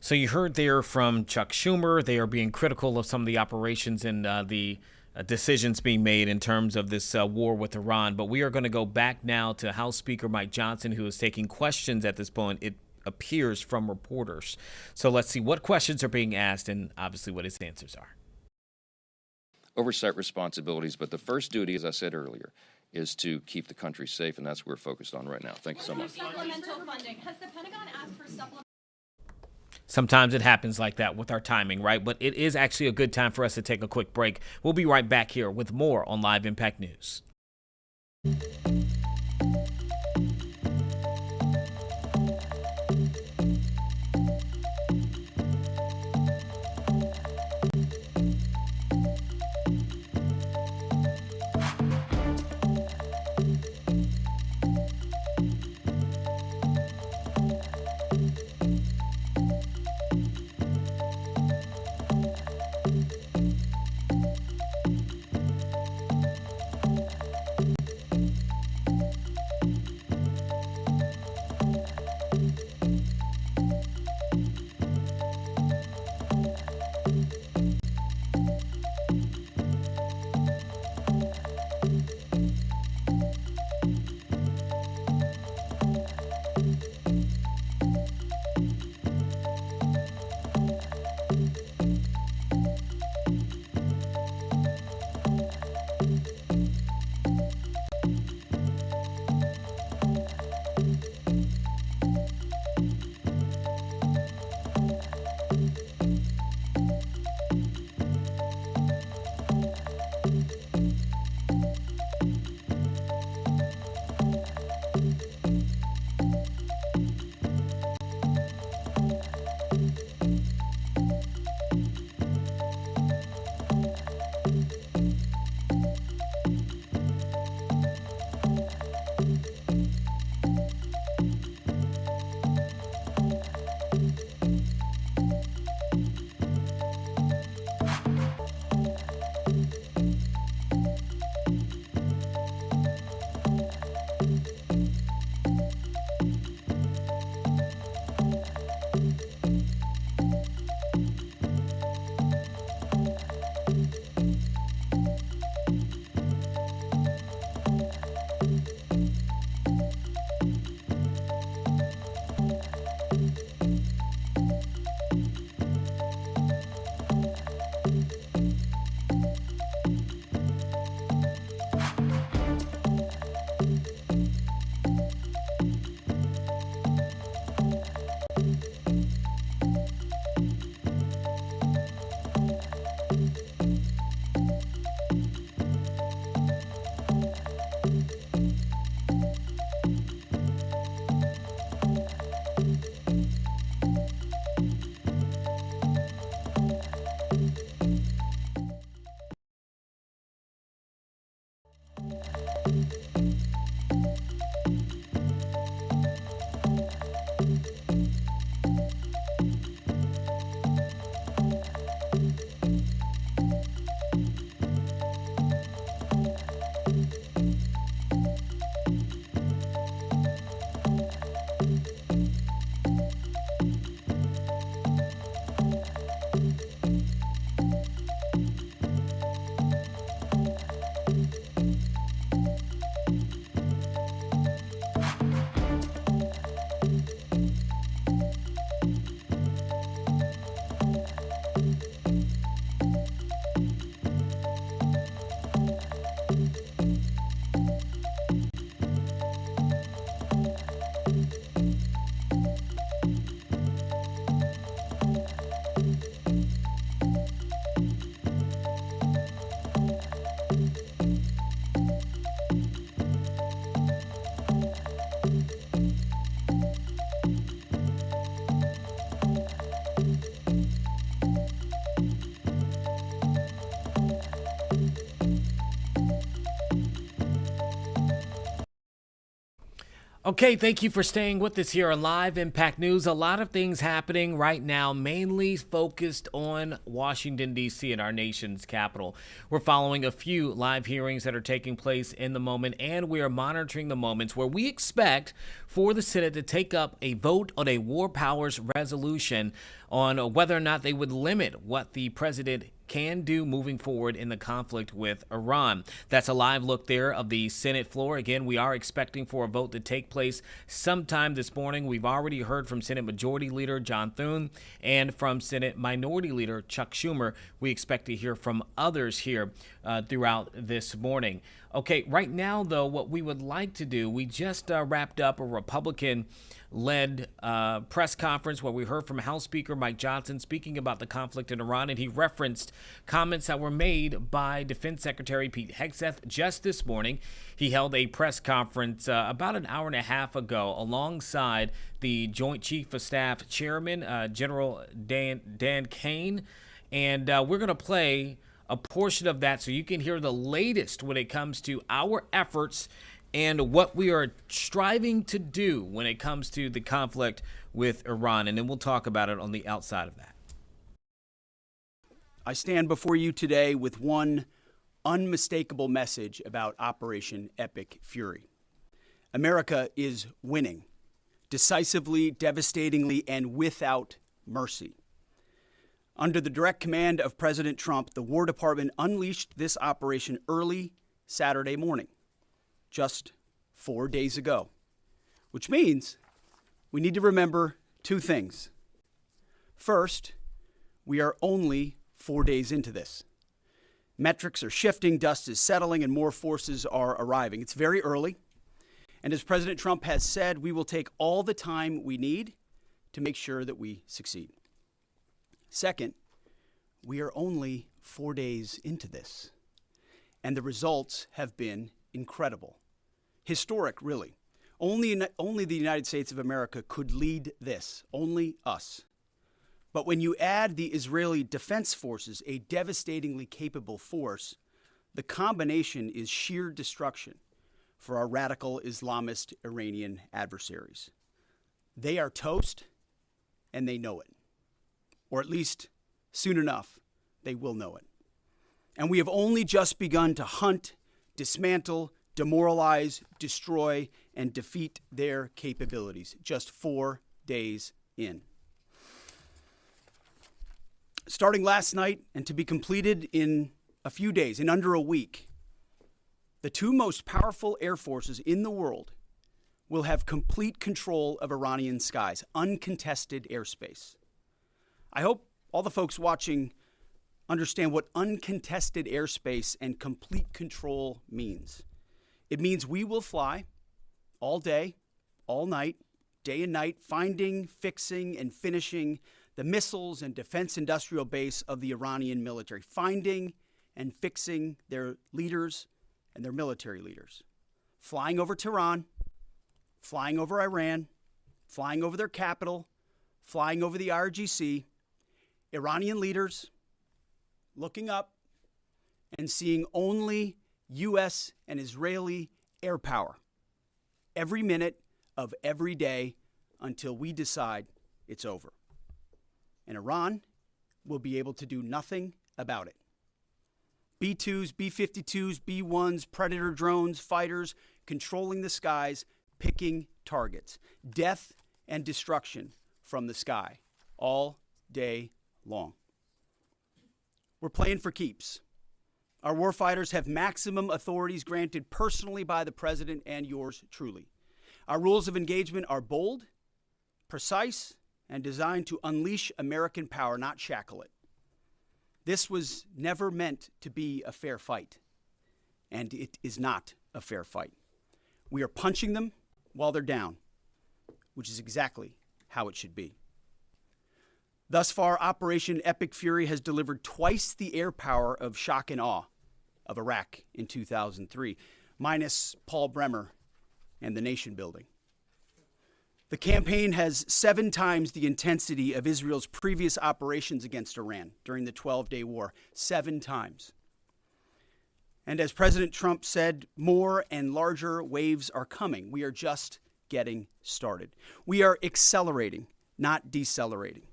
So you heard there from Chuck Schumer. They are being critical of some of the operations and the decisions being made in terms of this war with Iran. But we are going to go back now to House Speaker Mike Johnson, who is taking questions at this point, it appears, from reporters. So let's see what questions are being asked and obviously what his answers are. Oversight responsibilities, but the first duty, as I said earlier, is to keep the country safe, and that's what we're focused on right now. Thank you so much. Supplemental funding. Has the Pentagon asked for supplemental? Sometimes it happens like that with our timing, right? But it is actually a good time for us to take a quick break. We'll be right back here with more on Live Impact News. Okay, thank you for staying with us here on Live Impact News. A lot of things happening right now, mainly focused on Washington, D.C. and our nation's capital. We're following a few live hearings that are taking place in the moment, and we are monitoring the moments where we expect for the Senate to take up a vote on a war powers resolution on whether or not they would limit what the president can do moving forward in the conflict with Iran. That's a live look there of the Senate floor. Again, we are expecting for a vote to take place sometime this morning. We've already heard from Senate Majority Leader John Thune and from Senate Minority Leader Chuck Schumer. We expect to hear from others here throughout this morning. Okay, right now, though, what we would like to do, we just wrapped up a Republican-led press conference where we heard from House Speaker Mike Johnson speaking about the conflict in Iran, and he referenced comments that were made by Defense Secretary Pete Hegseth just this morning. He held a press conference about an hour and a half ago alongside the Joint Chief of Staff Chairman, General Dan Kane, and we're going to play a portion of that so you can hear the latest when it comes to our efforts and what we are striving to do when it comes to the conflict with Iran. And then we'll talk about it on the outside of that. I stand before you today with one unmistakable message about Operation Epic Fury. America is winning, decisively, devastatingly, and without mercy. Under the direct command of President Trump, the War Department unleashed this operation early Saturday morning, just 4 days ago, which means we need to remember two things. First, we are only 4 days into this. Metrics are shifting, dust is settling, and more forces are arriving. It's very early, and as President Trump has said, we will take all the time we need to make sure that we succeed. Second, we are only 4 days into this, and the results have been incredible. Historic, really. Only the United States of America could lead this, only us. But when you add the Israeli Defense Forces, a devastatingly capable force, the combination is sheer destruction for our radical Islamist Iranian adversaries. They are toast, and they know it. Or at least, soon enough, they will know it. And we have only just begun to hunt, dismantle, demoralize, destroy, and defeat their capabilities, just 4 days in. Starting last night and to be completed in a few days, in under a week, the two most powerful air forces in the world will have complete control of Iranian skies, uncontested airspace. I hope all the folks watching understand what uncontested airspace and complete control means. It means we will fly all day, all night, day and night, finding, fixing, and finishing the missiles and defense industrial base of the Iranian military, finding and fixing their leaders and their military leaders, flying over Tehran, flying over Iran, flying over their capital, flying over the IRGC, Iranian leaders looking up and seeing only U.S. and Israeli air power every minute of every day until we decide it's over. And Iran will be able to do nothing about it. B-2s, B-52s, B-1s, Predator drones, fighters, controlling the skies, picking targets. Death and destruction from the sky all day long. We're playing for keeps. Our warfighters have maximum authorities granted personally by the president and yours truly. Our rules of engagement are bold, precise, and designed to unleash American power, not shackle it. This was never meant to be a fair fight, and it is not a fair fight. We are punching them while they're down, which is exactly how it should be. Thus far, Operation Epic Fury has delivered twice the air power of shock and awe of Iraq in 2003, minus Paul Bremer and the nation building. The campaign has 7 times the intensity of Israel's previous operations against Iran during the 12-day war, 7 times. And as President Trump said, more and larger waves are coming. We are just getting started. We are accelerating, not decelerating.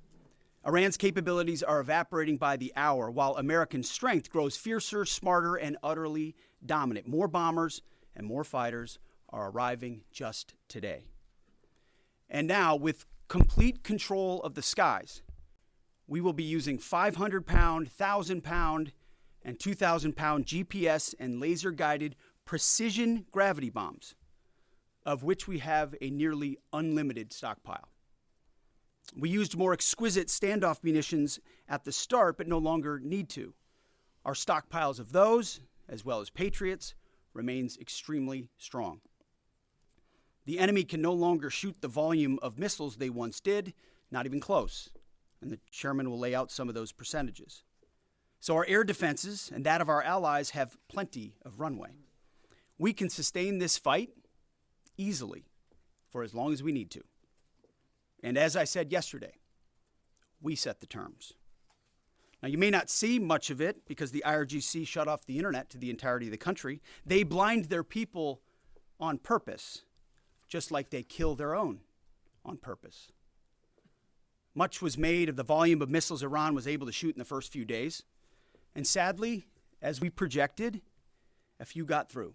Iran's capabilities are evaporating by the hour, while American strength grows fiercer, smarter, and utterly dominant. More bombers and more fighters are arriving just today. And now, with complete control of the skies, we will be using 500-pound, 1,000-pound, and 2,000-pound GPS and laser-guided precision gravity bombs, of which we have a nearly unlimited stockpile. We used more exquisite standoff munitions at the start, but no longer need to. Our stockpiles of those, as well as Patriots, remains extremely strong. The enemy can no longer shoot the volume of missiles they once did, not even close. And the chairman will lay out some of those percentages. So our air defenses and that of our allies have plenty of runway. We can sustain this fight easily for as long as we need to. And as I said yesterday, we set the terms. Now, you may not see much of it because the IRGC shut off the internet to the entirety of the country. They blind their people on purpose, just like they kill their own on purpose. Much was made of the volume of missiles Iran was able to shoot in the first few days. And sadly, as we projected, a few got through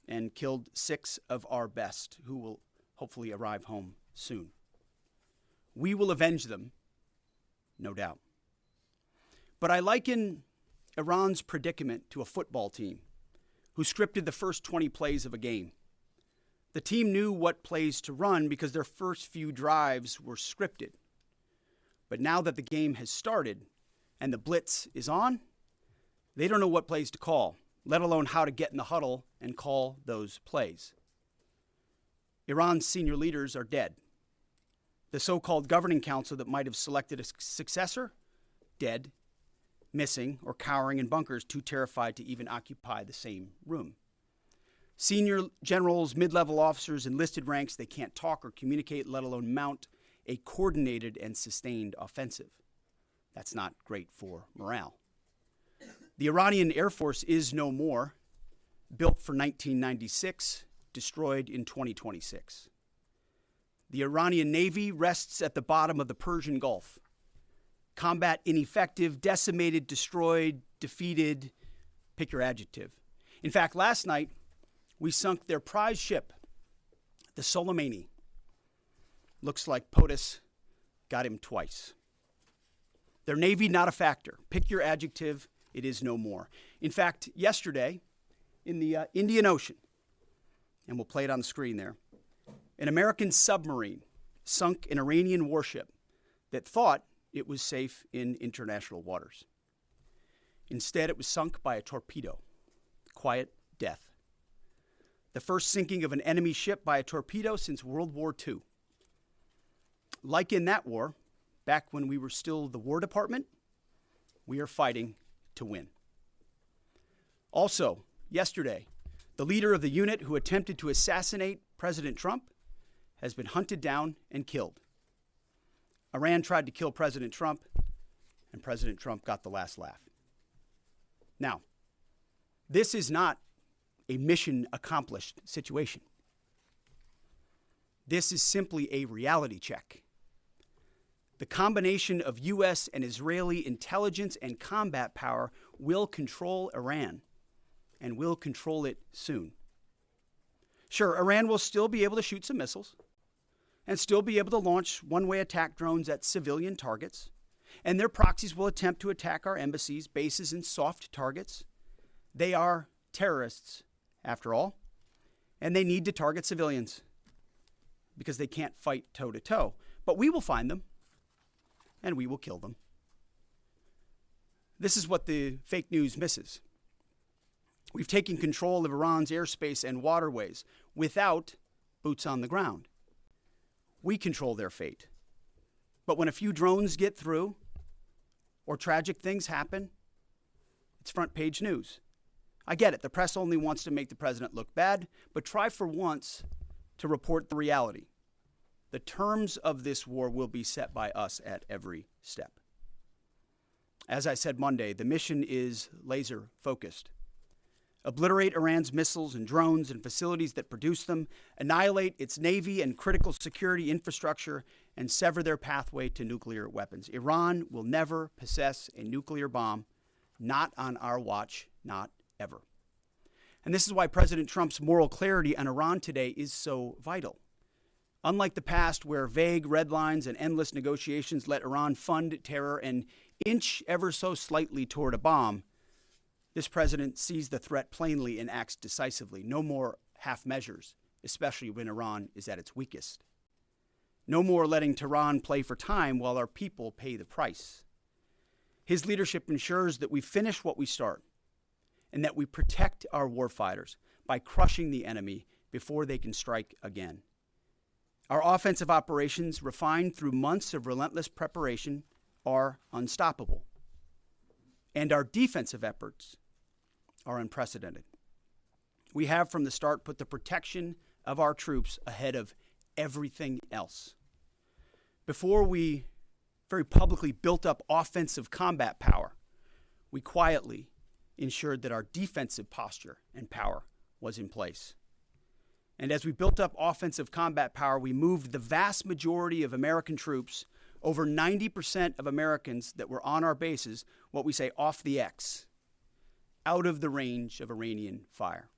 and killed 6 of our best, who will hopefully arrive home soon. We will avenge them, no doubt. But I liken Iran's predicament to a football team who scripted the first 20 plays of a game. The team knew what plays to run because their first few drives were scripted. But now that the game has started and the blitz is on, they don't know what plays to call, let alone how to get in the huddle and call those plays. Iran's senior leaders are dead. The so-called governing council that might have selected a successor, dead, missing, or cowering in bunkers, too terrified to even occupy the same room. Senior generals, mid-level officers, enlisted ranks, they can't talk or communicate, let alone mount a coordinated and sustained offensive. That's not great for morale. The Iranian Air Force is no more, built for 1996, destroyed in 2026. The Iranian Navy rests at the bottom of the Persian Gulf. Combat ineffective, decimated, destroyed, defeated, pick your adjective. In fact, last night, we sunk their prize ship, the Soleimani. Looks like POTUS got him twice. Their Navy, not a factor. Pick your adjective, it is no more. In fact, yesterday, in the Indian Ocean, and we'll play it on the screen there, an American submarine sunk an Iranian warship that thought it was safe in international waters. Instead, it was sunk by a torpedo. Quiet death. The first sinking of an enemy ship by a torpedo since World War II. Like in that war, back when we were still the War Department, we are fighting to win. Also, yesterday, the leader of the unit who attempted to assassinate President Trump has been hunted down and killed. Iran tried to kill President Trump, and President Trump got the last laugh. Now, this is not a mission accomplished situation. This is simply a reality check. The combination of U.S. and Israeli intelligence and combat power will control Iran, and will control it soon. Sure, Iran will still be able to shoot some missiles, and still be able to launch one-way attack drones at civilian targets, and their proxies will attempt to attack our embassies, bases, and soft targets. They are terrorists, after all, and they need to target civilians because they can't fight toe-to-toe. But we will find them, and we will kill them. This is what the fake news misses. We've taken control of Iran's airspace and waterways without boots on the ground. We control their fate. But when a few drones get through or tragic things happen, it's front page news. I get it. The press only wants to make the president look bad, but try for once to report the reality. The terms of this war will be set by us at every step. As I said Monday, the mission is laser focused. obliterate Iran's missiles and drones and facilities that produce them, annihilate its navy and critical security infrastructure, and sever their pathway to nuclear weapons. Iran will never possess a nuclear bomb, not on our watch, not ever. And this is why President Trump's moral clarity on Iran today is so vital. Unlike the past, where vague red lines and endless negotiations let Iran fund terror and inch ever so slightly toward a bomb, this president sees the threat plainly and acts decisively. No more half measures, especially when Iran is at its weakest. No more letting Tehran play for time while our people pay the price. His leadership ensures that we finish what we start and that we protect our warfighters by crushing the enemy before they can strike again. Our offensive operations, refined through months of relentless preparation, are unstoppable. And our defensive efforts are unprecedented. We have from the start put the protection of our troops ahead of everything else. Before we very publicly built up offensive combat power, we quietly ensured that our defensive posture and power was in place. And as we built up offensive combat power, we moved the vast majority of American troops, over 90% of Americans that were on our bases, what we say off the X, out of the range of Iranian fire.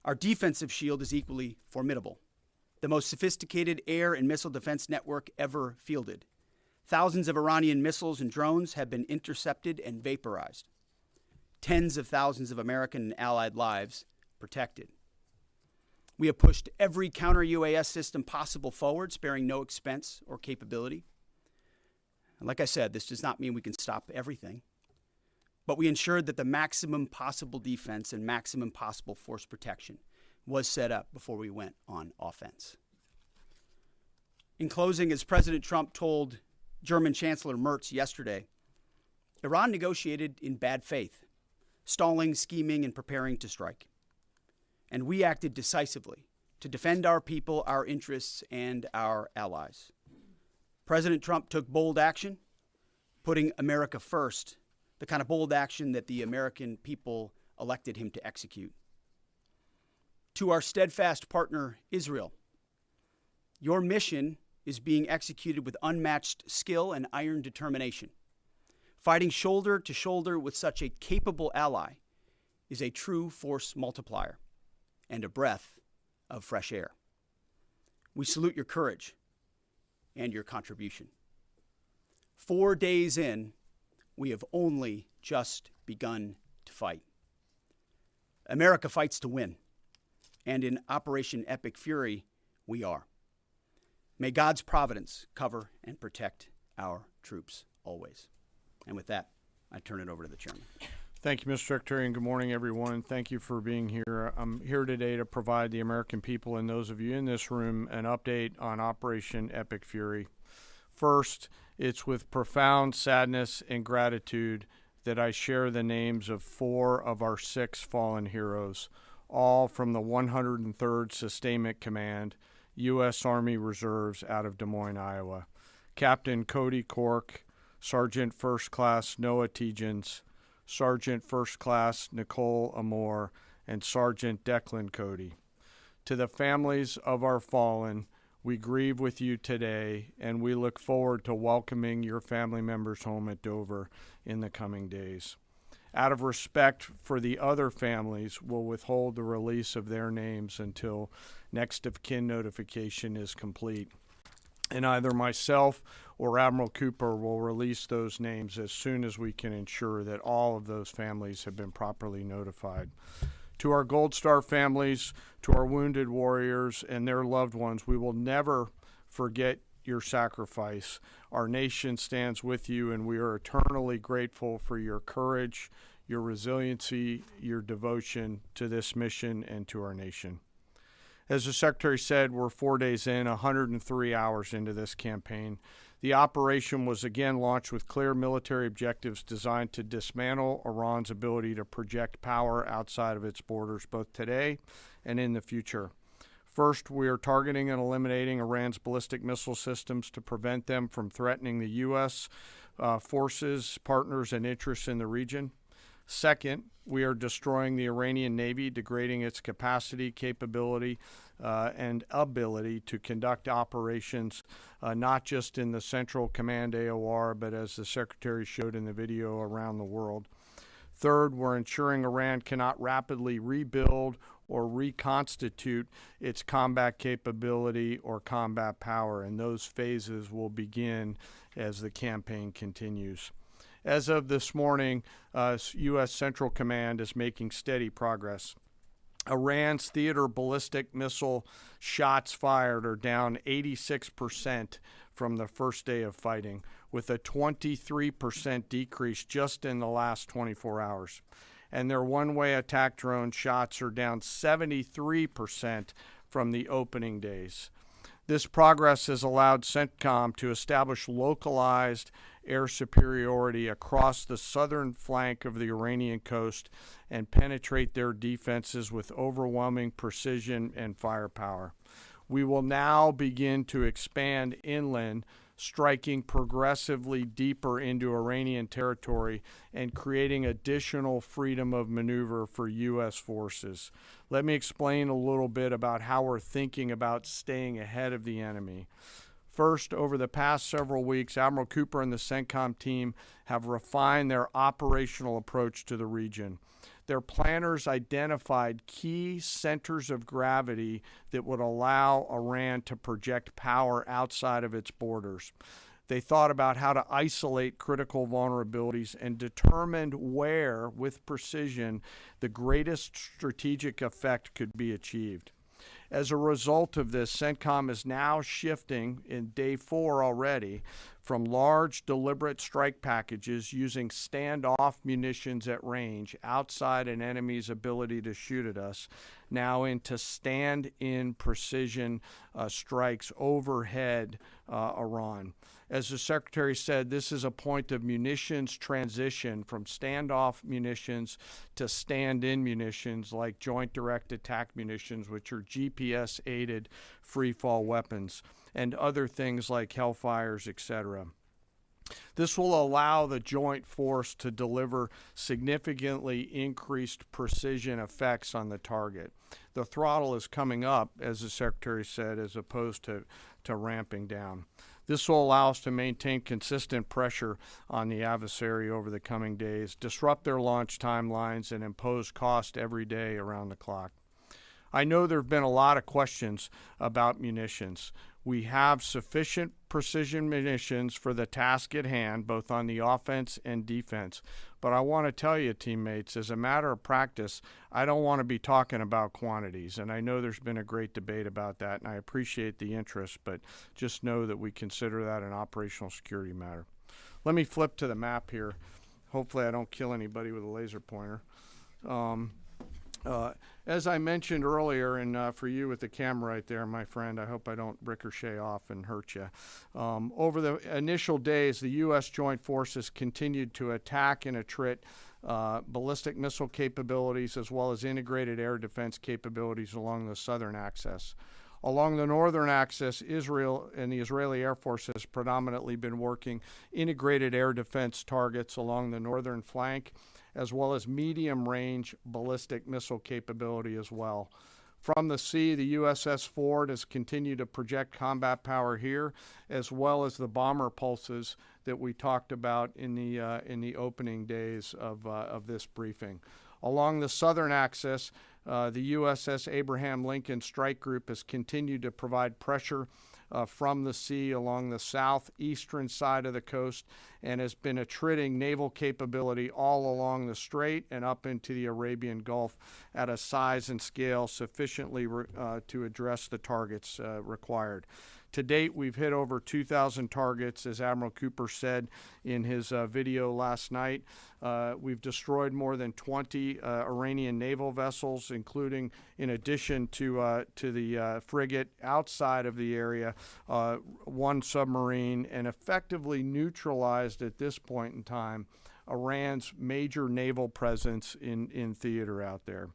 Our defensive shield is equally formidable, the most sophisticated air and missile defense network ever fielded. Thousands of Iranian missiles and drones have been intercepted and vaporized. Tens of thousands of American and allied lives protected. We have pushed every counter-UAS system possible forward, sparing no expense or capability. And like I said, this does not mean we can stop everything, but we ensured that the maximum possible defense and maximum possible force protection was set up before we went on offense. In closing, as President Trump told German Chancellor Merz yesterday, Iran negotiated in bad faith, stalling, scheming, and preparing to strike. And we acted decisively to defend our people, our interests, and our allies. President Trump took bold action, putting America first, the kind of bold action that the American people elected him to execute. To our steadfast partner, Israel, your mission is being executed with unmatched skill and iron determination. Fighting shoulder to shoulder with such a capable ally is a true force multiplier and a breath of fresh air. We salute your courage and your contribution. 4 days in, we have only just begun to fight. America fights to win, and in Operation Epic Fury, we are. May God's providence cover and protect our troops always. And with that, I turn it over to the chairman. Thank you, Mr. Secretary, and good morning, everyone. Thank you for being here. I'm here today to provide the American people and those of you in this room an update on Operation Epic Fury. First, it's with profound sadness and gratitude that I share the names of 4 of our 6 fallen heroes, all from the 103rd Sustainment Command, U.S. Army Reserves out of Des Moines, Iowa. Captain Cody Cork, Sergeant First Class Noah Tegens, Sergeant First Class Nicole Amore, and Sergeant Declan Cody. To the families of our fallen, we grieve with you today, and we look forward to welcoming your family members home at Dover in the coming days. Out of respect for the other families, we'll withhold the release of their names until next of kin notification is complete. And either myself or Admiral Cooper will release those names as soon as we can ensure that all of those families have been properly notified. To our Gold Star families, to our wounded warriors and their loved ones, we will never forget your sacrifice. Our nation stands with you, and we are eternally grateful for your courage, your resiliency, your devotion to this mission and to our nation. As the Secretary said, we're 4 days in, 103 hours into this campaign. The operation was again launched with clear military objectives designed to dismantle Iran's ability to project power outside of its borders, both today and in the future. First, we are targeting and eliminating Iran's ballistic missile systems to prevent them from threatening the U.S. Forces, partners, and interests in the region. Second, we are destroying the Iranian Navy, degrading its capacity, capability, and ability to conduct operations, not just in the Central Command AOR, but as the Secretary showed in the video, around the world. Third, we're ensuring Iran cannot rapidly rebuild or reconstitute its combat capability or combat power, and those phases will begin as the campaign continues. As of this morning, U.S. Central Command is making steady progress. Iran's theater ballistic missile shots fired are down 86% from the first day of fighting, with a 23% decrease just in the last 24 hours. And their one-way attack drone shots are down 73% from the opening days. This progress has allowed CENTCOM to establish localized air superiority across the southern flank of the Iranian coast and penetrate their defenses with overwhelming precision and firepower. We will now begin to expand inland, striking progressively deeper into Iranian territory and creating additional freedom of maneuver for U.S. forces. Let me explain a little bit about how we're thinking about staying ahead of the enemy. First, over the past several weeks, Admiral Cooper and the CENTCOM team have refined their operational approach to the region. Their planners identified key centers of gravity that would allow Iran to project power outside of its borders. They thought about how to isolate critical vulnerabilities and determined where, with precision, the greatest strategic effect could be achieved. As a result of this, CENTCOM is now shifting, in day 4 already, from large, deliberate strike packages using standoff munitions at range outside an enemy's ability to shoot at us, now into stand-in precision strikes overhead Iran. As the Secretary said, this is a point of munitions transition from standoff munitions to stand-in munitions like Joint Direct Attack munitions, which are GPS-aided free-fall weapons, and other things like Hellfires, etc. This will allow the joint force to deliver significantly increased precision effects on the target. The throttle is coming up, as the Secretary said, as opposed to ramping down. This will allow us to maintain consistent pressure on the adversary over the coming days, disrupt their launch timelines, and impose cost every day around the clock. I know there have been a lot of questions about munitions. We have sufficient precision munitions for the task at hand, both on the offense and defense. But I want to tell you, teammates, as a matter of practice, I don't want to be talking about quantities. And I know there's been a great debate about that, and I appreciate the interest, but just know that we consider that an operational security matter. Let me flip to the map here. Hopefully I don't kill anybody with a laser pointer. As I mentioned earlier, and for you with the camera right there, my friend, I hope I don't ricochet off and hurt you. Over the initial days, the U.S. Joint Forces continued to attack and attrit ballistic missile capabilities as well as integrated air defense capabilities along the southern axis. Along the northern axis, Israel and the Israeli Air Force has predominantly been working integrated air defense targets along the northern flank, as well as medium-range ballistic missile capability as well. From the sea, the USS Ford has continued to project combat power here, as well as the bomber pulses that we talked about in the opening days of this briefing. Along the southern axis, the USS Abraham Lincoln Strike Group has continued to provide pressure from the sea along the southeastern side of the coast and has been attriting naval capability all along the strait and up into the Arabian Gulf at a size and scale sufficiently to address the targets required. To date, we've hit over 2,000 targets, as Admiral Cooper said in his video last night. We've destroyed more than 20 Iranian naval vessels, including, in addition to the frigate outside of the area, one submarine, and effectively neutralized at this point in time Iran's major naval presence in theater out there.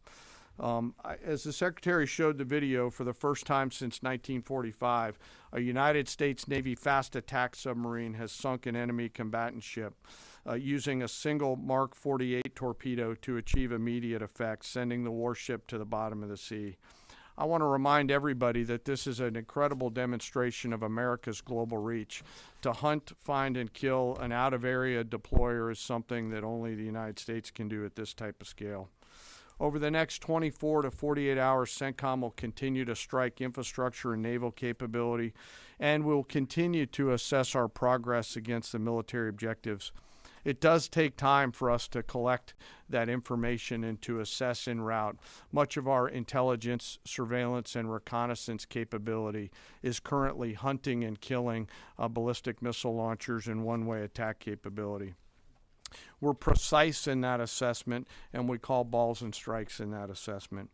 As the Secretary showed the video, for the first time since 1945, a United States Navy fast attack submarine has sunk an enemy combatant ship. using a single Mark 48 torpedo to achieve immediate effect, sending the warship to the bottom of the sea. I want to remind everybody that this is an incredible demonstration of America's global reach. To hunt, find, and kill an out-of-area deployer is something that only the United States can do at this type of scale. Over the next 24 to 48 hours, CENTCOM will continue to strike infrastructure and naval capability, and will continue to assess our progress against the military objectives. It does take time for us to collect that information and to assess en route. Much of our intelligence, surveillance, and reconnaissance capability is currently hunting and killing ballistic missile launchers and one-way attack capability. We're precise in that assessment, and we call balls and strikes in that assessment.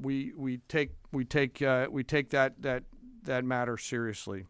We take that matter seriously.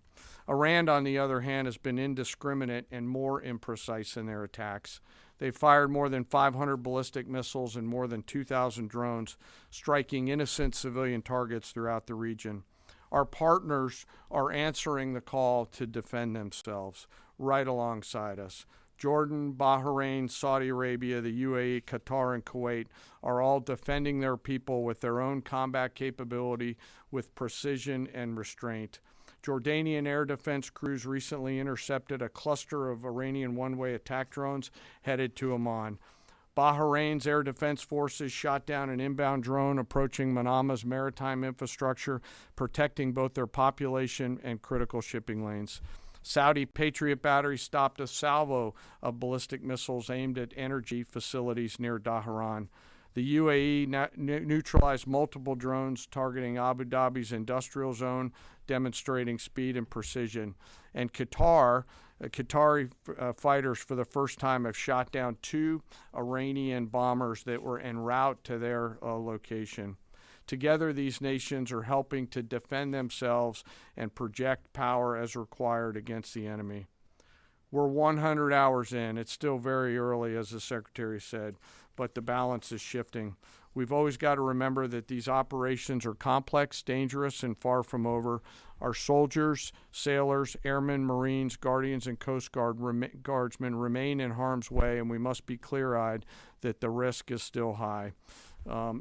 Iran, on the other hand, has been indiscriminate and more imprecise in their attacks. They fired more than 500 ballistic missiles and more than 2,000 drones, striking innocent civilian targets throughout the region. Our partners are answering the call to defend themselves right alongside us. Jordan, Bahrain, Saudi Arabia, the UAE, Qatar, and Kuwait are all defending their people with their own combat capability, with precision and restraint. Jordanian air defense crews recently intercepted a cluster of Iranian one-way attack drones headed to Amman. Bahrain's air defense forces shot down an inbound drone approaching Manama's maritime infrastructure, protecting both their population and critical shipping lanes. Saudi Patriot batteries stopped a salvo of ballistic missiles aimed at energy facilities near Dhahran. The UAE neutralized multiple drones targeting Abu Dhabi's industrial zone, demonstrating speed and precision. And Qatari fighters for the first time have shot down 2 Iranian bombers that were en route to their location. Together, these nations are helping to defend themselves and project power as required against the enemy. We're 100 hours in. It's still very early, as the Secretary said, but the balance is shifting. We've always got to remember that these operations are complex, dangerous, and far from over. Our soldiers, sailors, airmen, Marines, Guardians, and Coast Guardsmen remain in harm's way, and we must be clear-eyed that the risk is still high.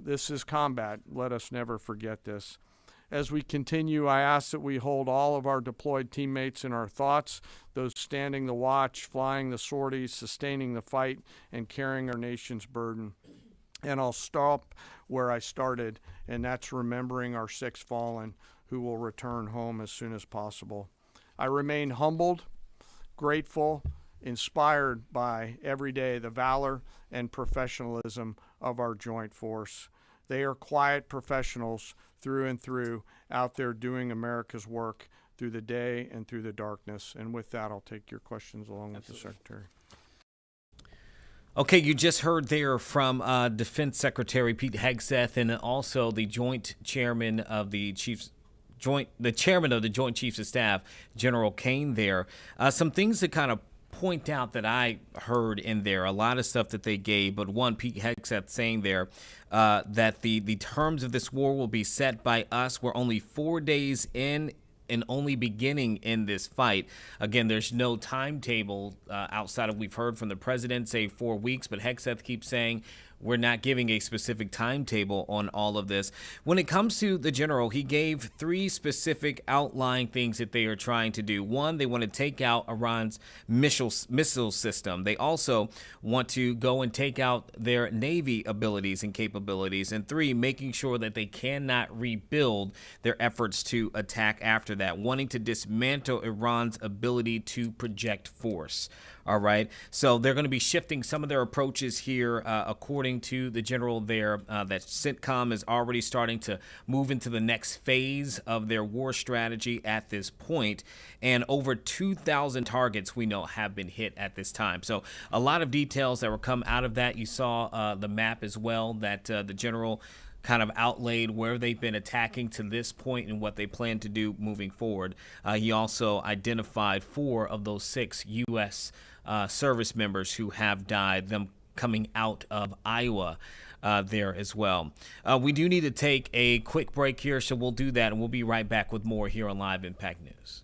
This is combat. Let us never forget this. As we continue, I ask that we hold all of our deployed teammates in our thoughts, those standing the watch, flying the sorties, sustaining the fight, and carrying our nation's burden. And I'll stop where I started, and that's remembering our 6 fallen who will return home as soon as possible. I remain humbled, grateful, inspired by every day the valor and professionalism of our joint force. They are quiet professionals through and through, out there doing America's work through the day and through the darkness. And with that, I'll take your questions along with the Secretary. Okay, you just heard there from Defense Secretary Pete Hegseth, and also the chairman of the Joint Chiefs of Staff, General Kane there. Some things that kind of point out that I heard in there, a lot of stuff that they gave, but one, Pete Hegseth saying there that the terms of this war will be set by us. We're only 4 days in and only beginning in this fight. Again, there's no timetable outside of, we've heard from the president say 4 weeks, but Hegseth keeps saying we're not giving a specific timetable on all of this. When it comes to the general, he gave 3 specific outlying things that they are trying to do. 1, they want to take out Iran's missile system. They also want to go and take out their Navy abilities and capabilities. And 3, making sure that they cannot rebuild their efforts to attack after that, wanting to dismantle Iran's ability to project force. All right, so they're going to be shifting some of their approaches here, according to the general there, that CENTCOM is already starting to move into the next phase of their war strategy at this point, and over 2,000 targets we know have been hit at this time. So a lot of details that were come out of that. You saw the map as well that the general kind of outlaid where they've been attacking to this point and what they plan to do moving forward. He also identified 4 of those 6 U.S. Service members who have died, them coming out of Iowa there as well. We do need to take a quick break here, so we'll do that, and we'll be right back with more here on Live Impact News.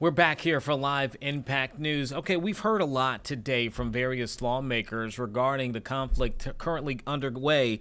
We're back here for Live Impact News. Okay, we've heard a lot today from various lawmakers regarding the conflict currently underway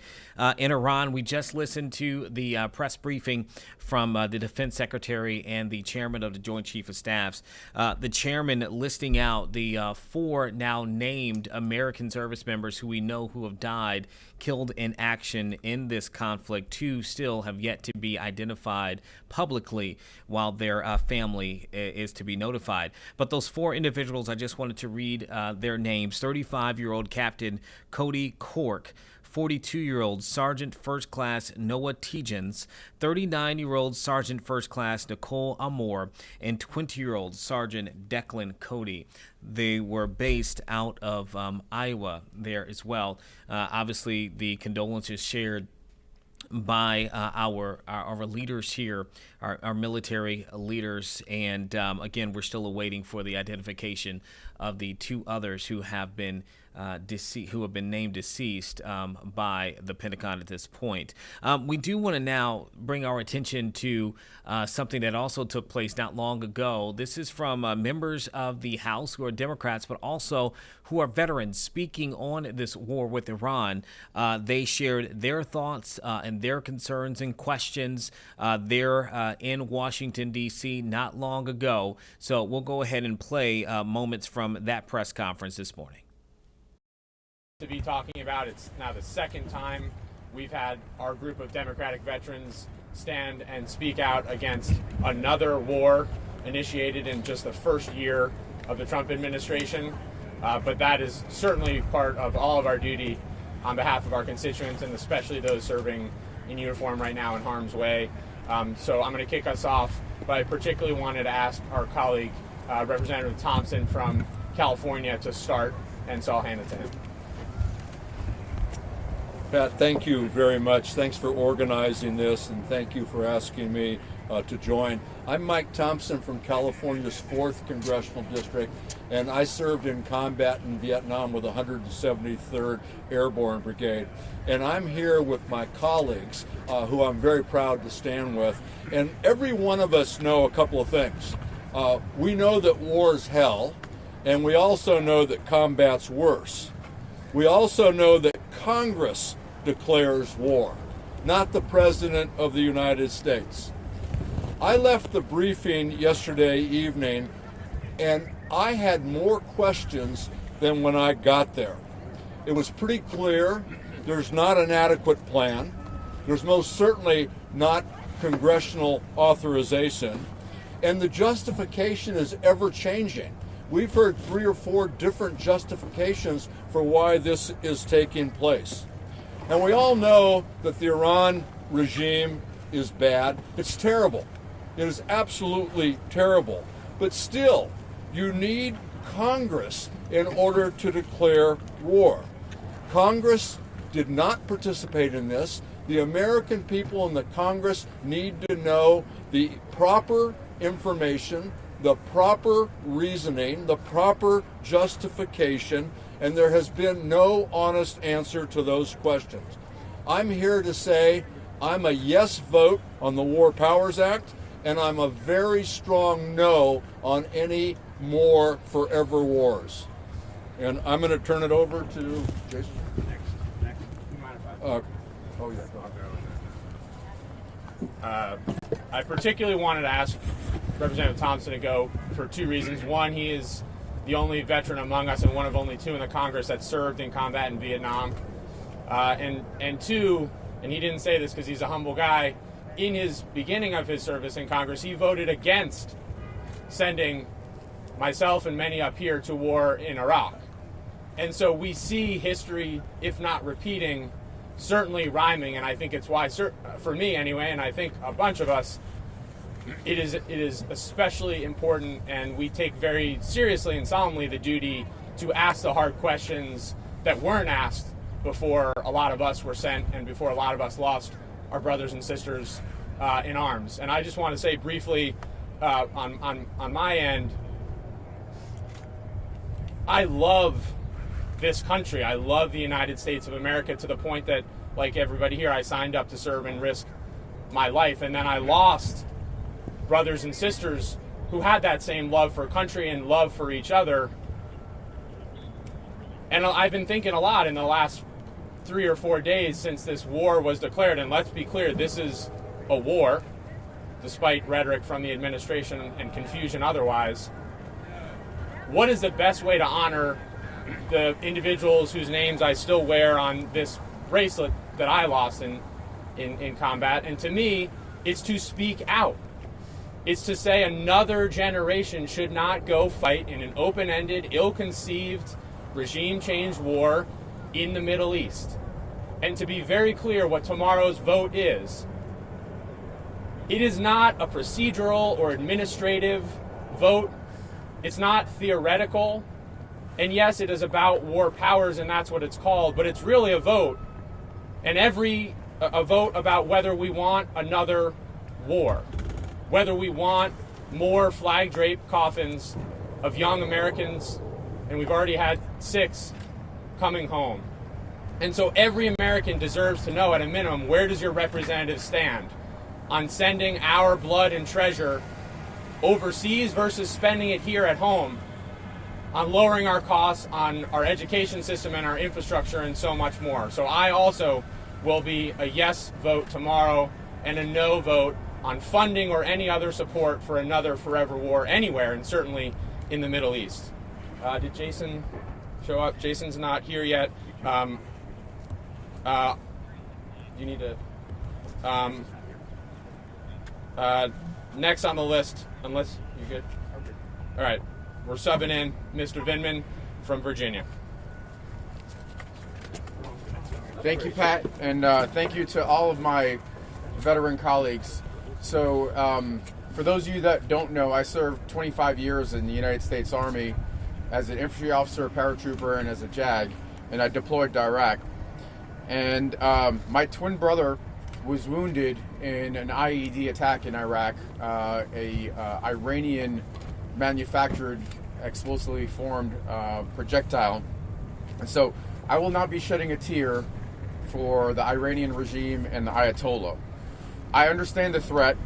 in Iran. We just listened to the press briefing from the Defense Secretary and the Chairman of the Joint Chief of Staffs. The Chairman listing out the 4 now named American service members who we know who have died, killed in action in this conflict. 2 still have yet to be identified publicly, while their family is to be notified. But those 4 individuals, I just wanted to read their names. 35-year-old Captain Cody Cork, 42-year-old Sergeant First Class Noah Tegens, 39-year-old Sergeant First Class Nicole Amor, and 20-year-old Sergeant Declan Cody. They were based out of Iowa there as well. Obviously, the condolences shared by our leaders here, our military leaders, and again, we're still awaiting for the identification of the 2 others who have been named deceased by the Pentagon at this point. We do want to now bring our attention to something that also took place not long ago. This is from members of the House who are Democrats, but also who are veterans speaking on this war with Iran. They shared their thoughts and their concerns and questions there in Washington, D.C. not long ago. So we'll go ahead and play moments from that press conference this morning. To be talking about, it's now the second time we've had our group of Democratic veterans stand and speak out against another war initiated in just the first year of the Trump administration. But that is certainly part of all of our duty on behalf of our constituents, and especially those serving in uniform right now in harm's way. So I'm going to kick us off, but I particularly wanted to ask our colleague, Representative Thompson from California, to start, and so I'll hand it to him. Pat, thank you very much. Thanks for organizing this, and thank you for asking me to join. I'm Mike Thompson from California's 4th Congressional District, and I served in combat in Vietnam with the 173rd Airborne Brigade. And I'm here with my colleagues, who I'm very proud to stand with. And every one of us know a couple of things. We know that war's hell, and we also know that combat's worse. We also know that Congress declares war, not the President of the United States. I left the briefing yesterday evening, and I had more questions than when I got there. It was pretty clear there's not an adequate plan. There's most certainly not congressional authorization, and the justification is ever changing. We've heard 3 or 4 different justifications for why this is taking place. And we all know that the Iran regime is bad. It's terrible. It is absolutely terrible. But still, you need Congress in order to declare war. Congress did not participate in this. The American people and the Congress need to know the proper information, the proper reasoning, the proper justification, and there has been no honest answer to those questions. I'm here to say I'm a yes vote on the War Powers Act, and I'm a very strong no on any more forever wars. And I'm going to turn it over to Jason. Next. You mind if I particularly wanted to ask Representative Thompson to go for 2 reasons. One, he is the only veteran among us and one of only 2 in the Congress that served in combat in Vietnam. And 2, and he didn't say this because he's a humble guy, in his beginning of his service in Congress, he voted against sending myself and many up here to war in Iraq. And so we see history, if not repeating, certainly rhyming, and I think it's why, for me anyway, and I think a bunch of us, it is especially important, and we take very seriously and solemnly the duty to ask the hard questions that weren't asked before a lot of us were sent and before a lot of us lost our brothers and sisters in arms. And I just want to say briefly on my end, I love this country. I love the United States of America to the point that, like everybody here, I signed up to serve and risk my life, and then I lost brothers and sisters who had that same love for country and love for each other. And I've been thinking a lot in the last 3 or 4 days since this war was declared, and let's be clear, this is a war, despite rhetoric from the administration and confusion otherwise. What is the best way to honor the individuals whose names I still wear on this bracelet that I lost in combat? And to me, it's to speak out. It's to say another generation should not go fight in an open-ended, ill-conceived, regime change war in the Middle East. And to be very clear what tomorrow's vote is, it is not a procedural or administrative vote. It's not theoretical. And yes, it is about war powers, and that's what it's called, but it's really a vote. And a vote about whether we want another war, whether we want more flag-draped coffins of young Americans, and we've already had 6 coming home. And so every American deserves to know, at a minimum, where does your representative stand on sending our blood and treasure overseas versus spending it here at home, on lowering our costs, on our education system and our infrastructure, and so much more. So I also will be a yes vote tomorrow and a no vote on funding or any other support for another forever war anywhere, and certainly in the Middle East. Did Jason show up? Jason's not here yet. You need to... next on the list, unless you good? All right, we're subbing in Mr. Vindman from Virginia. Thank you, Pat, and thank you to all of my veteran colleagues. So, for those of you that don't know, I served 25 years in the United States Army as an infantry officer, paratrooper, and as a JAG, and I deployed to Iraq. And my twin brother was wounded in an IED attack in Iraq, a Iranian manufactured explosively formed projectile. And so I will not be shedding a tear for the Iranian regime and the Ayatollah. I understand the threat,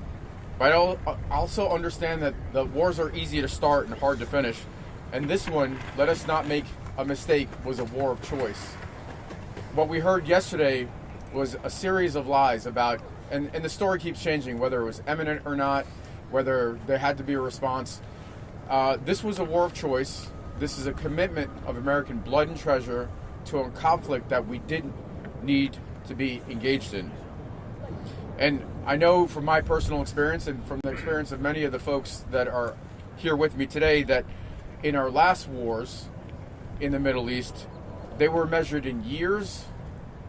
but I also understand that the wars are easy to start and hard to finish. And this one, let us not make a mistake, was a war of choice. What we heard yesterday was a series of lies about, and the story keeps changing, whether it was imminent or not, whether there had to be a response. This was a war of choice. This is a commitment of American blood and treasure to a conflict that we didn't need to be engaged in. And I know from my personal experience and from the experience of many of the folks that are here with me today that in our last wars in the Middle East, they were measured in years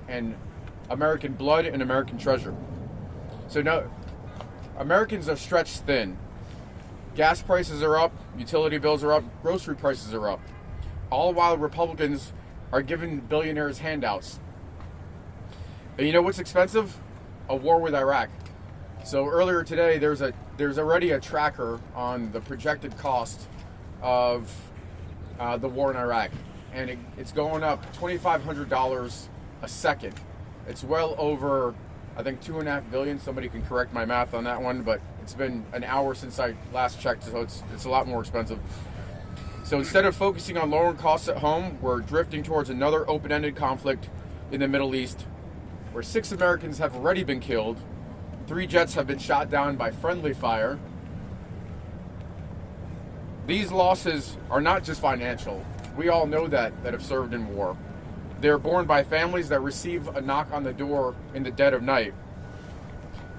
and American blood and American treasure. So now, Americans are stretched thin. Gas prices are up, utility bills are up, grocery prices are up. All while Republicans are giving billionaires handouts. And you know what's expensive? A war with Iraq. So earlier today, there's already a tracker on the projected cost of the war in Iraq, and it's going up $2,500 a second. It's well over, I think, $2.5 billion. Somebody can correct my math on that one, but it's been an hour since I last checked, so it's a lot more expensive. So instead of focusing on lowering costs at home, we're drifting towards another open-ended conflict in the Middle East, where 6 Americans have already been killed, 3 jets have been shot down by friendly fire. These losses are not just financial. We all know that have served in war. They're borne by families that receive a knock on the door in the dead of night.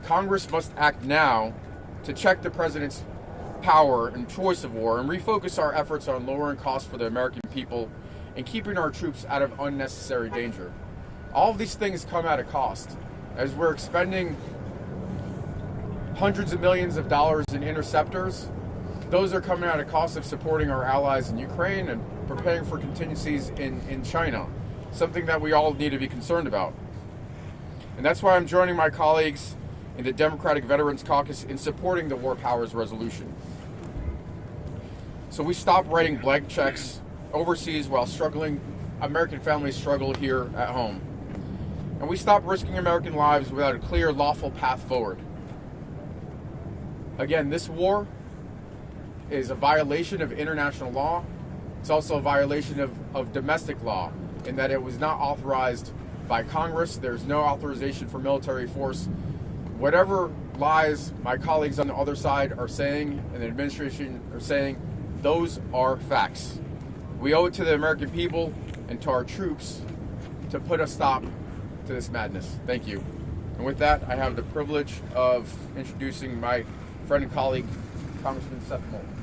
Congress must act now to check the president's power and choice of war and refocus our efforts on lowering costs for the American people and keeping our troops out of unnecessary danger. All of these things come at a cost. As we're expending hundreds of millions of dollars in interceptors, those are coming at a cost of supporting our allies in Ukraine and preparing for contingencies in China, something that we all need to be concerned about. And that's why I'm joining my colleagues in the Democratic Veterans Caucus in supporting the War Powers Resolution. So we stop writing blank checks overseas while American families struggle here at home. And we stop risking American lives without a clear, lawful path forward. Again, this war is a violation of international law. It's also a violation of domestic law in that it was not authorized by Congress. There's no authorization for military force. Whatever lies my colleagues on the other side are saying and the administration are saying, those are facts. We owe it to the American people and to our troops to put a stop to this madness. Thank you. And with that, I have the privilege of introducing my friend and colleague, Congressman Seth Moulton.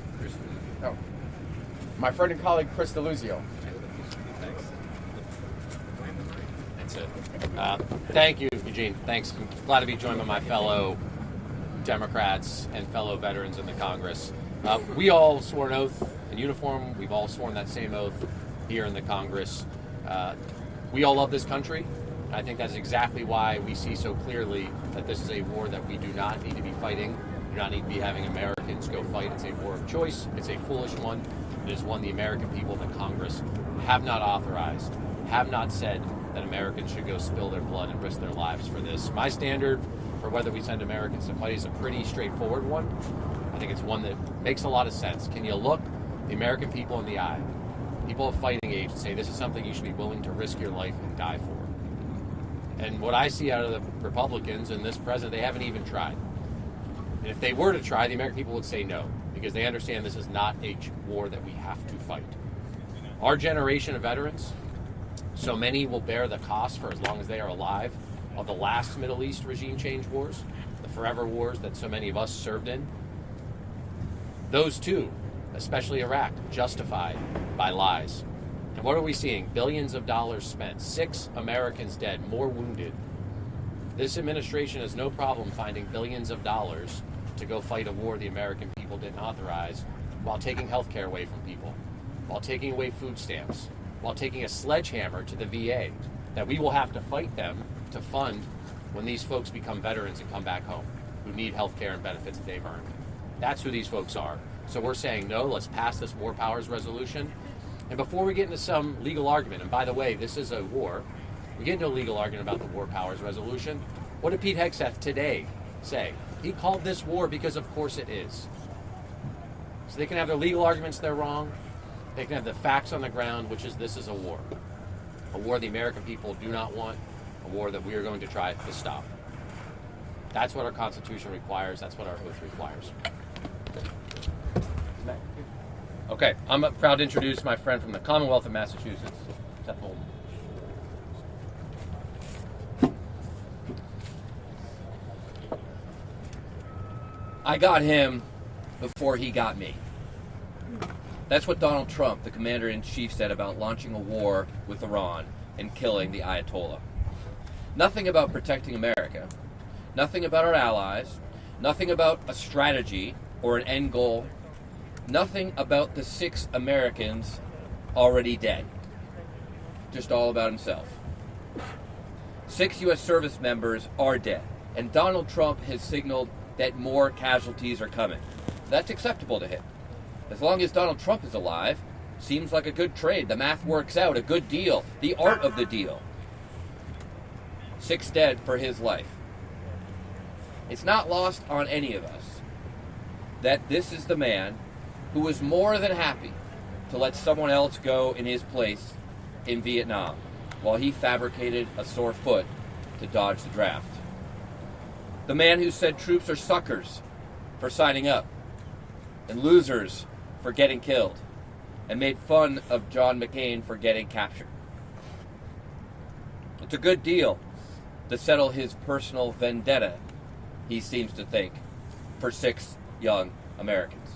No, my friend and colleague, Chris DeLuzio. That's it. Thank you, Eugene. Thanks. I'm glad to be joined by my fellow Democrats and fellow veterans in the Congress. We all swore an oath in uniform. We've all sworn that same oath here in the Congress. We all love this country. I think that's exactly why we see so clearly that this is a war that we do not need to be fighting. We do not need to be having Americans go fight. It's a war of choice. It's a foolish one. It is one the American people and the Congress have not authorized, have not said that Americans should go spill their blood and risk their lives for this. My standard for whether we send Americans to fight is a pretty straightforward one. I think it's one that makes a lot of sense. Can you look the American people in the eye, people of fighting age, and say this is something you should be willing to risk your life and die for? And what I see out of the Republicans and this president, they haven't even tried. And if they were to try, the American people would say no, because they understand this is not a war that we have to fight. Our generation of veterans, so many will bear the cost for as long as they are alive of the last Middle East regime change wars, the forever wars that so many of us served in. Those too, especially Iraq, justified by lies. And what are we seeing? Billions of dollars spent, 6 Americans dead, more wounded. This administration has no problem finding billions of dollars to go fight a war the American people didn't authorize, while taking health care away from people, while taking away food stamps, while taking a sledgehammer to the VA that we will have to fight them to fund when these folks become veterans and come back home, who need health care and benefits that they've earned. That's who these folks are. So we're saying, no, let's pass this war powers resolution. And before we get into some legal argument, and by the way, this is a war, we get into a legal argument about the war powers resolution. What did Pete Hegseth today say? He called this war because of course it is. So they can have their legal arguments they're wrong. They can have the facts on the ground, which is this is a war. A war the American people do not want, a war that we are going to try to stop. That's what our Constitution requires. That's what our oath requires. Okay, I'm proud to introduce my friend from the Commonwealth of Massachusetts, Seth Moulton. I got him before he got me. That's what Donald Trump, the commander-in-chief, said about launching a war with Iran and killing the Ayatollah. Nothing about protecting America, nothing about our allies, nothing about a strategy or an end goal, nothing about the 6 Americans already dead. Just all about himself. 6 U.S. service members are dead, and Donald Trump has signaled that more casualties are coming. That's acceptable to him. As long as Donald Trump is alive, seems like a good trade. The math works out, a good deal, the art of the deal. 6 dead for his life. It's not lost on any of us that this is the man who was more than happy to let someone else go in his place in Vietnam while he fabricated a sore foot to dodge the draft. The man who said troops are suckers for signing up and losers for getting killed, and made fun of John McCain for getting captured. It's a good deal to settle his personal vendetta, he seems to think, for 6 young Americans.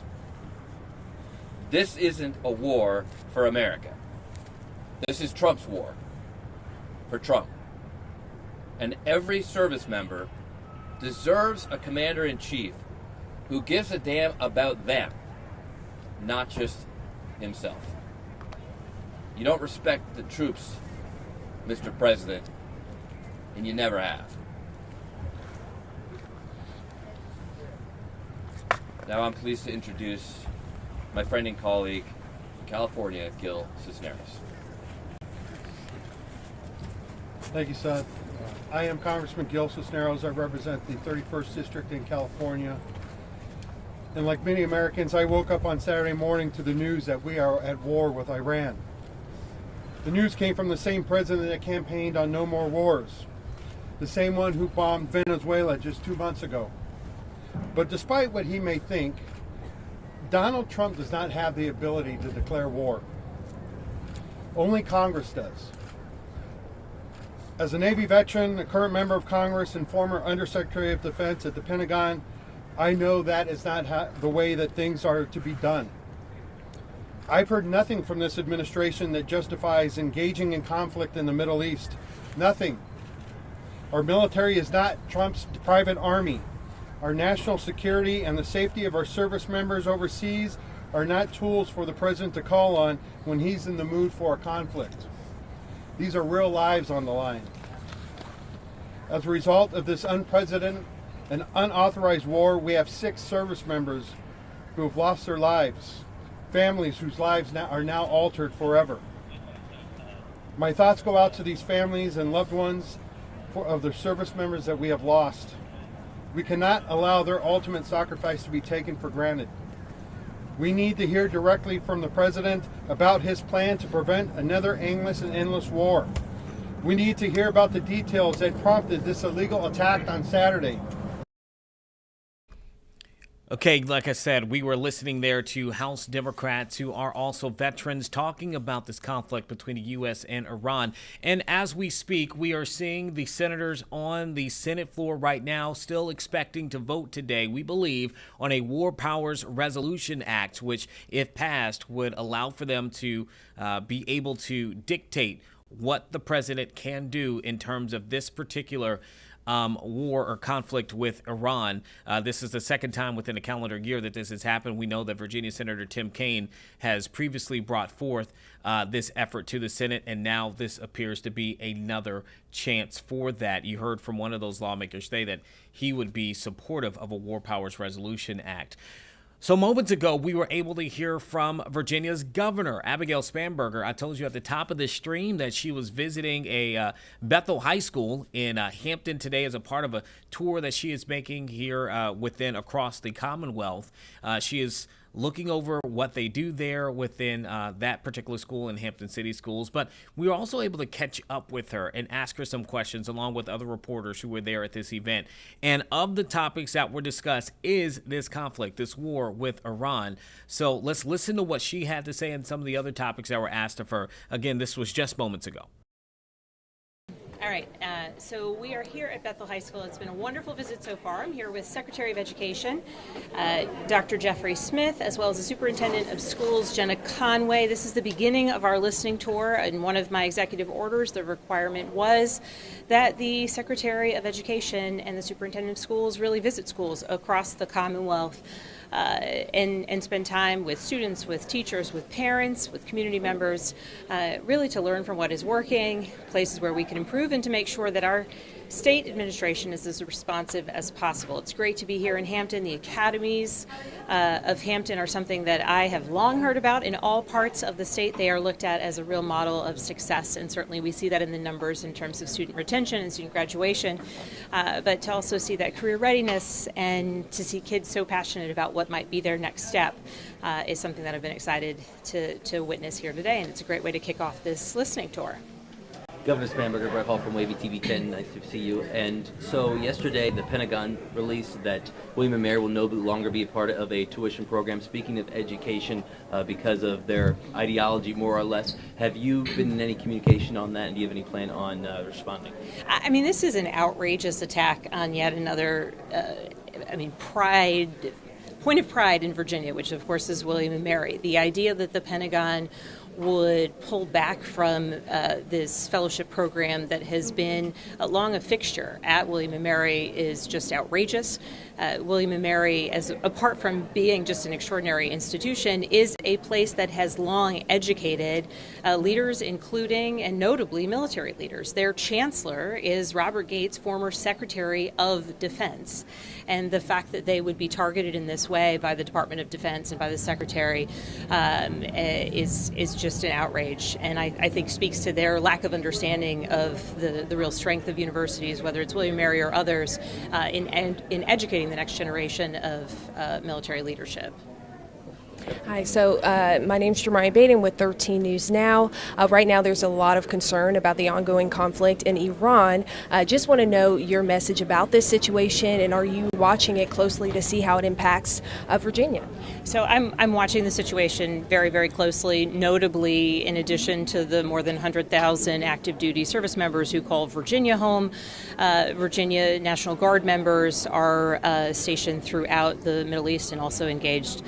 This isn't a war for America. This is Trump's war for Trump. And every service member deserves a commander-in-chief who gives a damn about them, not just himself. You don't respect the troops, Mr. President, and you never have. Now I'm pleased to introduce my friend and colleague from California, Gil Cisneros. Thank you, Seth. I am Congressman Gil Cisneros. I represent the 31st District in California. And like many Americans, I woke up on Saturday morning to the news that we are at war with Iran. The news came from the same president that campaigned on no more wars, the same one who bombed Venezuela just 2 months ago. But despite what he may think, Donald Trump does not have the ability to declare war. Only Congress does. As a Navy veteran, a current member of Congress, and former Undersecretary of Defense at the Pentagon, I know that is not the way that things are to be done. I've heard nothing from this administration that justifies engaging in conflict in the Middle East. Nothing. Our military is not Trump's private army. Our national security and the safety of our service members overseas are not tools for the president to call on when he's in the mood for a conflict. These are real lives on the line. As a result of this unprecedented and unauthorized war, we have 6 service members who have lost their lives, families whose lives are now altered forever. My thoughts go out to these families and loved ones of the service members that we have lost. We cannot allow their ultimate sacrifice to be taken for granted. We need to hear directly from the president about his plan to prevent another aimless and endless war. We need to hear about the details that prompted this illegal attack on Saturday. Okay, like I said, we were listening there to House Democrats who are also veterans talking about this conflict between the U.S. and Iran. And as we speak, we are seeing the senators on the Senate floor right now still expecting to vote today, we believe, on a War Powers Resolution Act, which, if passed, would allow for them to be able to dictate what the president can do in terms of this particular war or conflict with Iran. This is the second time within a calendar year that this has happened. We know that Virginia Senator Tim Kaine has previously brought forth this effort to the Senate, and now this appears to be another chance for that. You heard from one of those lawmakers say that he would be supportive of a War Powers Resolution Act. So moments ago, we were able to hear from Virginia's governor, Abigail Spanberger. I told you at the top of this stream that she was visiting a Bethel High School in Hampton today as a part of a tour that she is making here across the Commonwealth. She is looking over what they do there within that particular school in Hampton City Schools. But we were also able to catch up with her and ask her some questions along with other reporters who were there at this event. And of the topics that were discussed is this conflict, this war with Iran. So let's listen to what she had to say and some of the other topics that were asked of her. Again, this was just moments ago. All right, so we are here at Bethel High School. It's been a wonderful visit so far. I'm here with Secretary of Education, Dr. Jeffrey Smith, as well as the Superintendent of Schools, Jenna Conway. This is the beginning of our listening tour. In one of my executive orders, the requirement was that the Secretary of Education and the Superintendent of Schools really visit schools across the Commonwealth and spend time with students, with teachers, with parents, with community members, really to learn from what is working, places where we can improve, and to make sure that our state administration is as responsive as possible. It's great to be here in Hampton. The academies of Hampton are something that I have long heard about in all parts of the state. They are looked at as a real model of success, and certainly we see that in the numbers in terms of student retention and student graduation, but to also see that career readiness and to see kids so passionate about what might be their next step is something that I've been excited to witness here today, and it's a great way to kick off this listening tour. Governor Spanberger, Brett Hall from Wavy TV 10, nice to see you. And so yesterday the Pentagon released that William & Mary will no longer be a part of a tuition program. Speaking of education, because of their ideology, more or less, have you been in any communication on that, and do you have any plan on responding? I mean, this is an outrageous attack on yet another, point of pride in Virginia, which of course is William & Mary. The idea that the Pentagon would pull back from this fellowship program that has been long a fixture at William & Mary is just outrageous. William & Mary, apart from being just an extraordinary institution, is a place that has long educated leaders, including and notably military leaders. Their chancellor is Robert Gates, former Secretary of Defense. And the fact that they would be targeted in this way by the Department of Defense and by the Secretary is just an outrage, and I think speaks to their lack of understanding of the real strength of universities, whether it's William & Mary or others, in educating the next generation of military leadership. Hi, so my name's Jeremiah Baden with 13 News Now. Right now there's a lot of concern about the ongoing conflict in Iran. Just want to know your message about this situation, and are you watching it closely to see how it impacts Virginia? So I'm watching the situation very, very closely, notably in addition to the more than 100,000 active duty service members who call Virginia home. Virginia National Guard members are stationed throughout the Middle East and also engaged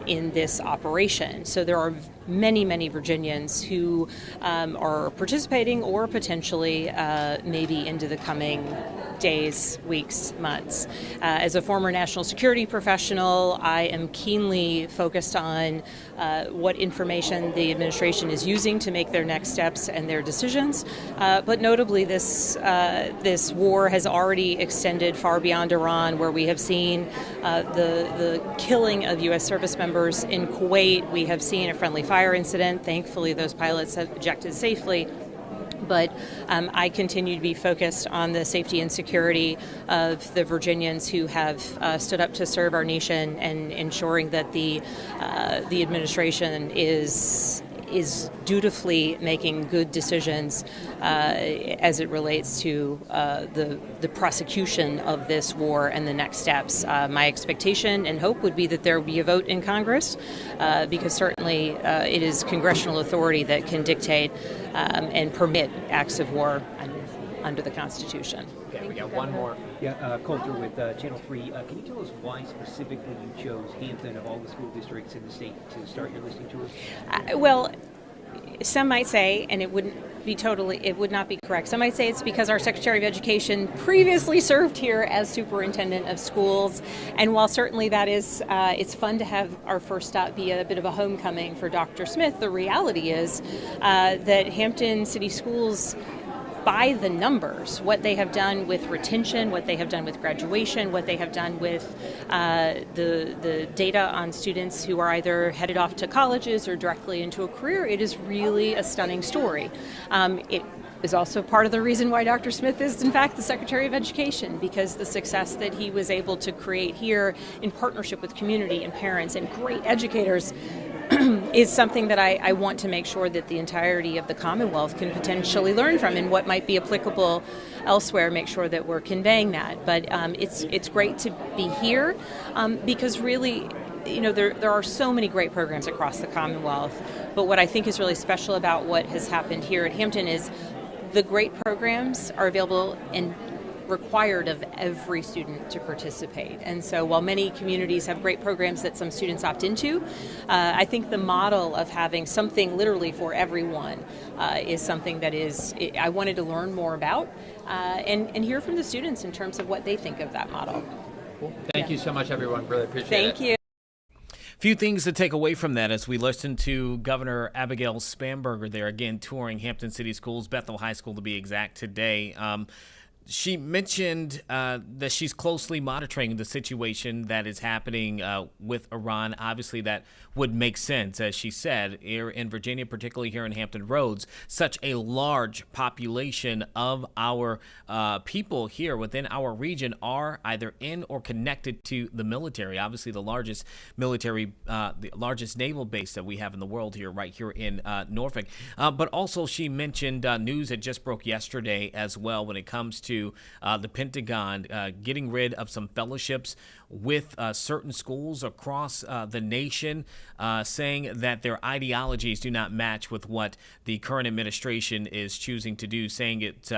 in this operation. So there are many, many Virginians who are participating or potentially maybe into the coming days, weeks, months. As a former national security professional, I am keenly focused on what information the administration is using to make their next steps and their decisions. But notably, this war has already extended far beyond Iran, where we have seen the killing of U.S. service members in Kuwait. We have seen a friendly fire incident. Thankfully, those pilots have ejected safely. But I continue to be focused on the safety and security of the Virginians who have stood up to serve our nation, and ensuring that the administration is dutifully making good decisions as it relates to the prosecution of this war and the next steps. My expectation and hope would be that there will be a vote in Congress, because certainly it is congressional authority that can dictate and permit acts of war under the Constitution. Okay, we got one more. Yeah, Coulter with Channel 3. Can you tell us why specifically you chose Hampton of all the school districts in the state to start your listening tour? Well, some might say, and it would not be correct. Some might say it's because our Secretary of Education previously served here as superintendent of schools. And while certainly that is, it's fun to have our first stop be a bit of a homecoming for Dr. Smith, the reality is that Hampton City Schools, by the numbers, what they have done with retention, what they have done with graduation, what they have done with the data on students who are either headed off to colleges or directly into a career, it is really a stunning story. It is also part of the reason why Dr. Smith is, in fact, the Secretary of Education, because the success that he was able to create here in partnership with community and parents and great educators is something that I want to make sure that the entirety of the Commonwealth can potentially learn from, and what might be applicable elsewhere, make sure that we're conveying that. But it's great to be here because really, you know, there are so many great programs across the Commonwealth. But what I think is really special about what has happened here at Hampton is the great programs are available and required of every student to participate. And so while many communities have great programs that some students opt into, I think the model of having something literally for everyone is something that I wanted to learn more about and hear from the students in terms of what they think of that model. Cool. Thank you so much, everyone. Really appreciate it. Thank you. Few things to take away from that as we listen to Governor Abigail Spanberger there again touring Hampton City Schools, Bethel High School to be exact today. She mentioned that she's closely monitoring the situation that is happening with Iran. Obviously, that would make sense, as she said, here in Virginia, particularly here in Hampton Roads, such a large population of our people here within our region are either in or connected to the military. Obviously, the largest military, the largest naval base that we have in the world here, right here in Norfolk. But also, she mentioned news that just broke yesterday as well when it comes to the Pentagon getting rid of some fellowships with certain schools across the nation, saying that their ideologies do not match with what the current administration is choosing to do, saying it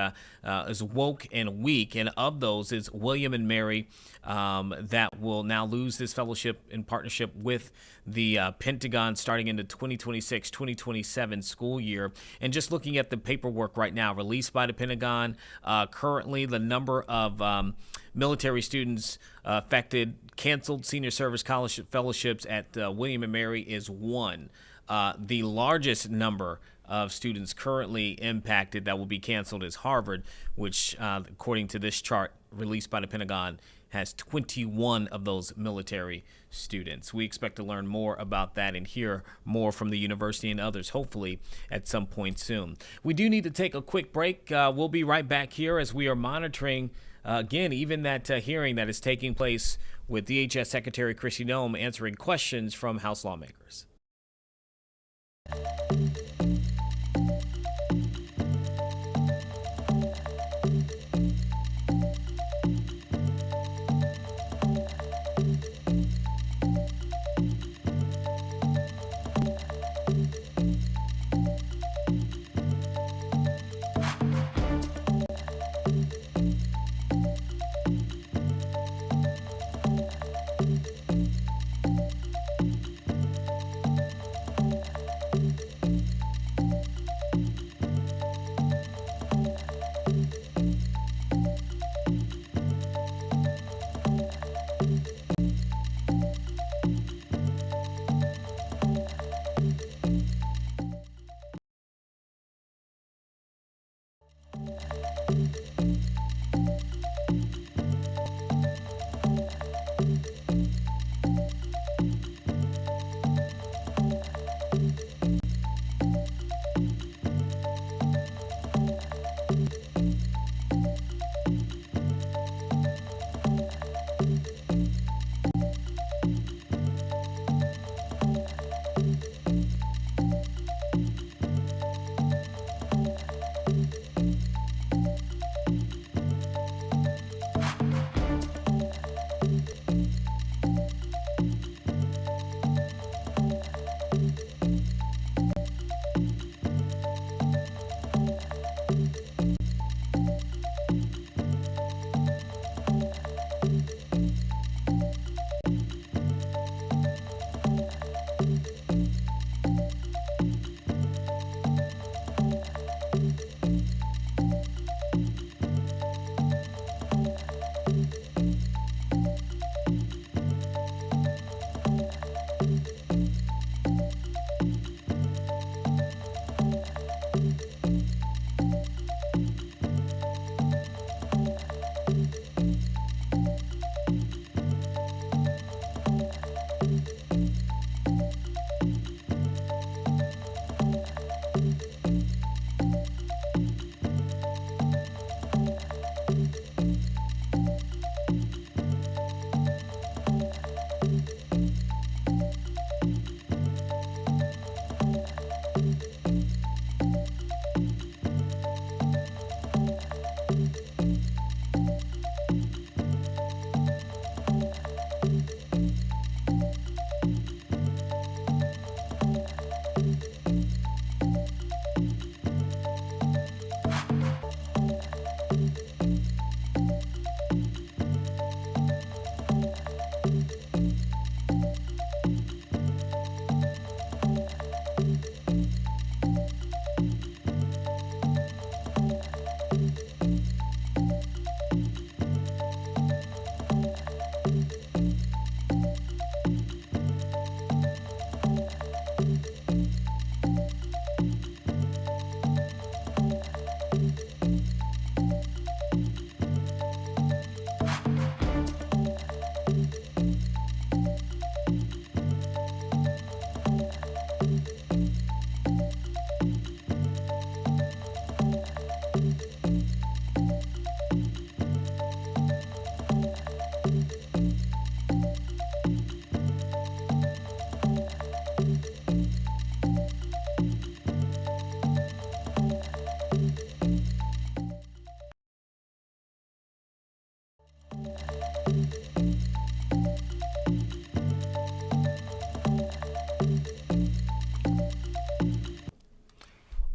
is woke and weak. And of those is William & Mary that will now lose this fellowship in partnership with the Pentagon starting in the 2026-2027 school year. And just looking at the paperwork right now released by the Pentagon, currently the number of military students affected, canceled senior service college fellowships at William & Mary is 1. The largest number of students currently impacted that will be canceled is Harvard, which, according to this chart released by the Pentagon, has 21 of those military students. We expect to learn more about that and hear more from the university and others, hopefully at some point soon. We do need to take a quick break. We'll be right back here as we are monitoring, again, even that hearing that is taking place with DHS Secretary Kristi Noem answering questions from House lawmakers.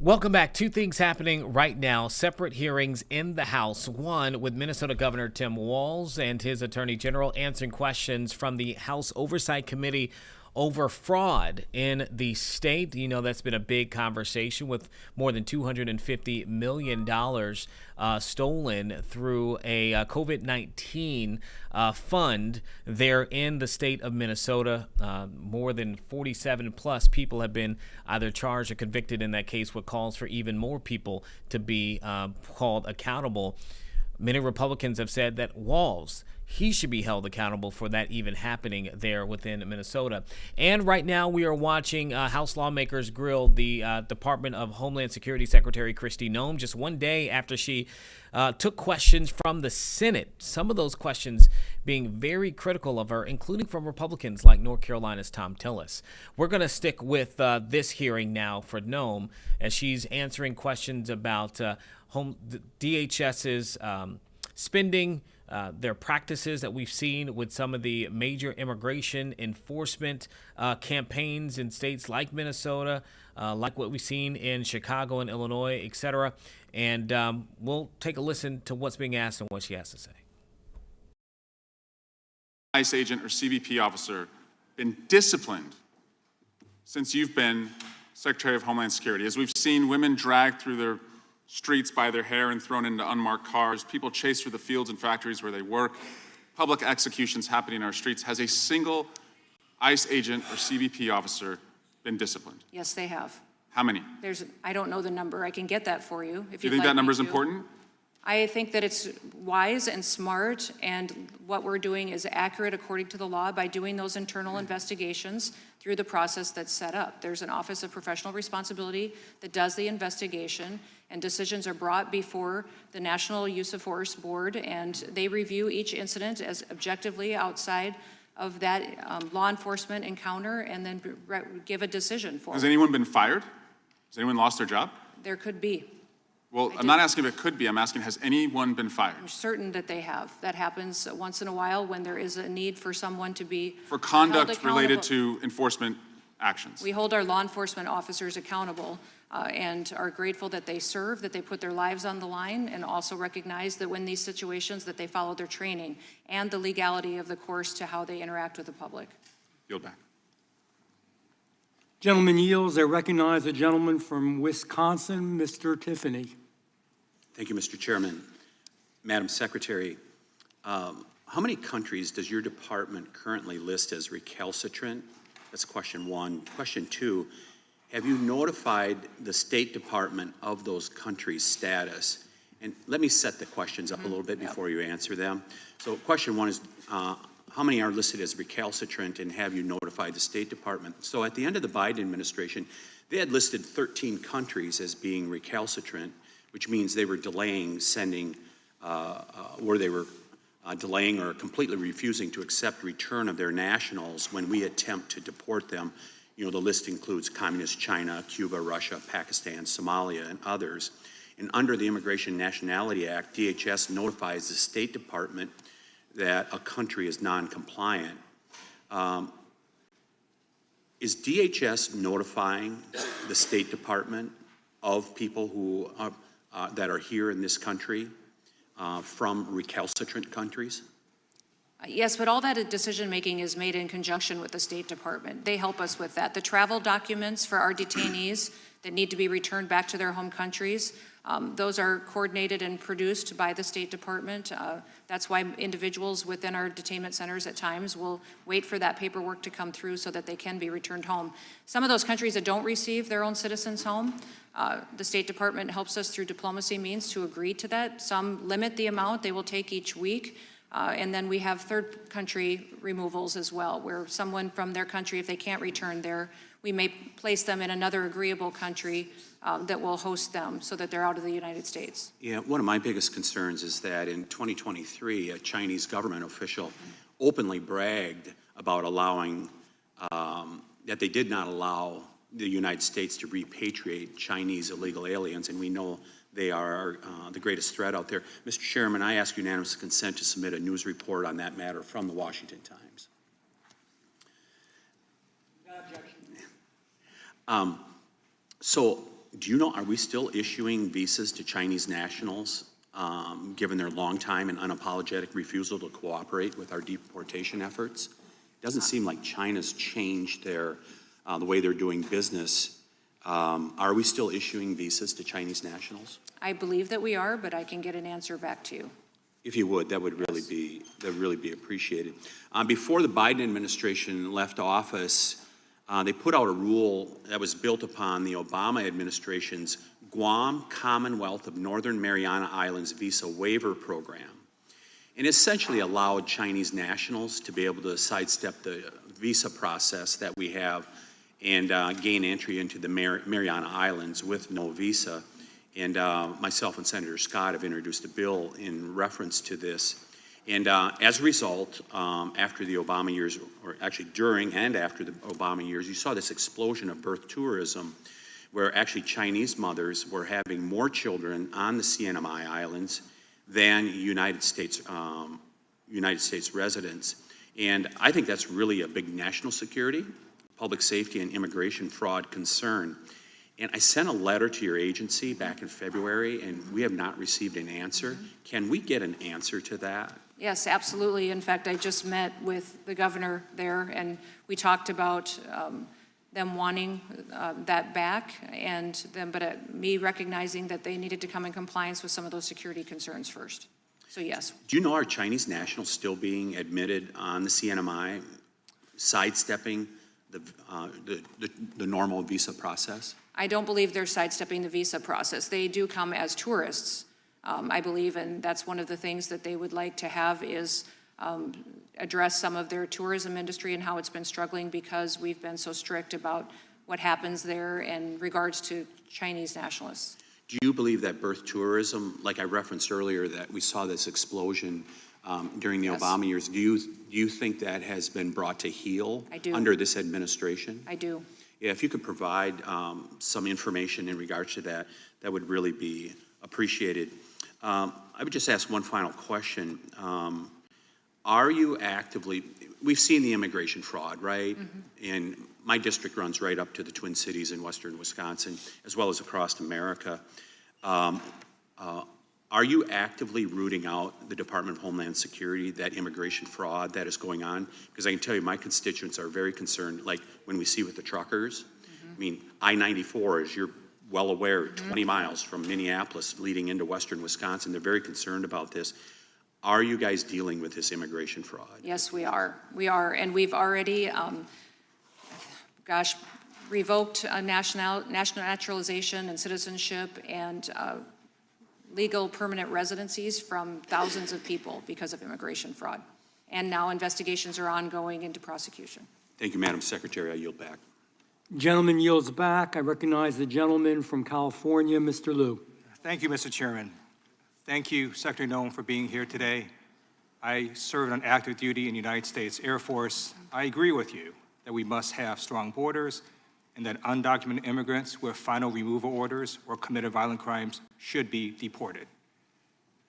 Welcome back. Two things happening right now, separate hearings in the House. One with Minnesota Governor Tim Walz and his Attorney General answering questions from the House Oversight Committee over fraud in the state. You know, that's been a big conversation with more than $250 million stolen through a COVID-19 fund there in the state of Minnesota. More than 47 plus people have been either charged or convicted in that case, what calls for even more people to be called accountable. Many Republicans have said that Walz, he should be held accountable for that even happening there within Minnesota. And right now we are watching House lawmakers grill the Department of Homeland Security Secretary Kristi Noem just one day after she took questions from the Senate. Some of those questions being very critical of her, including from Republicans like North Carolina's Tom Tillis. We're going to stick with this hearing now for Noem as she's answering questions about DHS's spending, their practices that we've seen with some of the major immigration enforcement campaigns in states like Minnesota, like what we've seen in Chicago and Illinois, etc. And we'll take a listen to what's being asked and what she has to say. ICE agent or CBP officer been disciplined since you've been Secretary of Homeland Security? As we've seen women dragged through their streets by their hair and thrown into unmarked cars, people chased through the fields and factories where they work, public executions happening in our streets. Has a single ICE agent or CBP officer been disciplined? Yes, they have. How many? I don't know the number. I can get that for you if Do you you'd think like that number me is to. important? I think that it's wise and smart, and what we're doing is accurate according to the law by doing those internal investigations through the process that's set up. There's an Office of Professional Responsibility that does the investigation, and decisions are brought before the National Use of Force Board, and they review each incident as objectively outside of that law enforcement encounter, and then give a decision for Has it. anyone been fired? Has anyone lost their job? There could be. Well, I'm not asking if it could be. I'm asking, has anyone been fired? I'm certain that they have. That happens once in a while when there is a need for someone to be For held conduct related accountable. to enforcement actions? We hold our law enforcement officers accountable and are grateful that they serve, that they put their lives on the line, and also recognize that when these situations that they follow their training and the legality of the course to how they interact with the public. Yield back. Gentleman yields. I recognize the gentleman from Wisconsin, Mr. Tiffany. Thank you, Mr. Chairman. Madam Secretary, how many countries does your department currently list as recalcitrant? That's question one. Question two, have you notified the State Department of those countries' status? And let me set the questions up a little bit before you answer them. So question one is, how many are listed as recalcitrant, and have you notified the State Department? So at the end of the Biden administration, they had listed 13 countries as being recalcitrant, which means they were delaying sending, or they were delaying or completely refusing to accept return of their nationals when we attempt to deport them. You know, the list includes Communist China, Cuba, Russia, Pakistan, Somalia, and others. And under the Immigration and Nationality Act, DHS notifies the State Department that a country is non-compliant. Is DHS notifying the State Department of people who that are here in this country from recalcitrant countries? Yes, but all that decision-making is made in conjunction with the State Department. They help us with that. The travel documents for our detainees that need to be returned back to their home countries, those are coordinated and produced by the State Department. That's why individuals within our detainment centers at times will wait for that paperwork to come through so that they can be returned home. Some of those countries that don't receive their own citizens home, the State Department helps us through diplomacy means to agree to that. Some limit the amount they will take each week. And then we have third country removals as well, where someone from their country, if they can't return there, we may place them in another agreeable country that will host them so that they're out of the United States. Yeah, one of my biggest concerns is that in 2023, a Chinese government official openly bragged about allowing, that they did not allow the United States to repatriate Chinese illegal aliens, and we know they are the greatest threat out there. Mr. Chairman, I ask unanimous consent to submit a news report on that matter from the Washington Times. So, do you know, are we still issuing visas to Chinese nationals, given their long time and unapologetic refusal to cooperate with our deportation efforts? It doesn't seem like China's changed their, the way they're doing business. Are we still issuing visas to Chinese nationals? I believe that we are, but I can get an answer back to you. If you would, that would really be appreciated. Before the Biden administration left office, they put out a rule that was built upon the Obama administration's Guam Commonwealth of Northern Mariana Islands visa waiver program, and essentially allowed Chinese nationals to be able to sidestep the visa process that we have and gain entry into the Mariana Islands with no visa. And myself and Senator Scott have introduced a bill in reference to this. And as a result, after the Obama years, or actually during and after the Obama years, you saw this explosion of birth tourism, where actually Chinese mothers were having more children on the CNMI Islands than United States residents. And I think that's really a big national security, public safety, and immigration fraud concern. And I sent a letter to your agency back in February, and we have not received an answer. Can we get an answer to that? Yes, absolutely. In fact, I just met with the governor there, and we talked about them wanting that back, and them, but me recognizing that they needed to come in compliance with some of those security concerns first. So yes. Do you know, are Chinese nationals still being admitted on the CNMI, sidestepping the normal visa process? I don't believe they're sidestepping the visa process. They do come as tourists, I believe, and that's one of the things that they would like to have is address some of their tourism industry and how it's been struggling because we've been so strict about what happens there in regards to Chinese nationalists. Do you believe that birth tourism, like I referenced earlier, that we saw this explosion during the Obama years, do you think that has been brought to heel under this administration? I do. Yeah, if you could provide some information in regards to that, that would really be appreciated. I would just ask one final question. Are you actively, we've seen the immigration fraud, right? Mm-hmm. And my district runs right up to the Twin Cities in western Wisconsin, as well as across America. Are you actively rooting out the Department of Homeland Security, that immigration fraud that is going on? Because I can tell you my constituents are very concerned, like when we see with the truckers. Mm-hmm. I mean, I-94, as you're well aware, 20 miles from Minneapolis leading into western Wisconsin. They're very concerned about this. Are you guys dealing with this immigration fraud? Yes, we are. We are, and we've already, revoked national naturalization and citizenship and legal permanent residencies from thousands of people because of immigration fraud. And now investigations are ongoing into prosecution. Thank you, Madam Secretary. I yield back. Gentleman yields back. I recognize the gentleman from California, Mr. Liu. Thank you, Mr. Chairman. Thank you, Secretary Noem, for being here today. I served on active duty in the United States Air Force. I agree with you that we must have strong borders and that undocumented immigrants with final removal orders or committed violent crimes should be deported.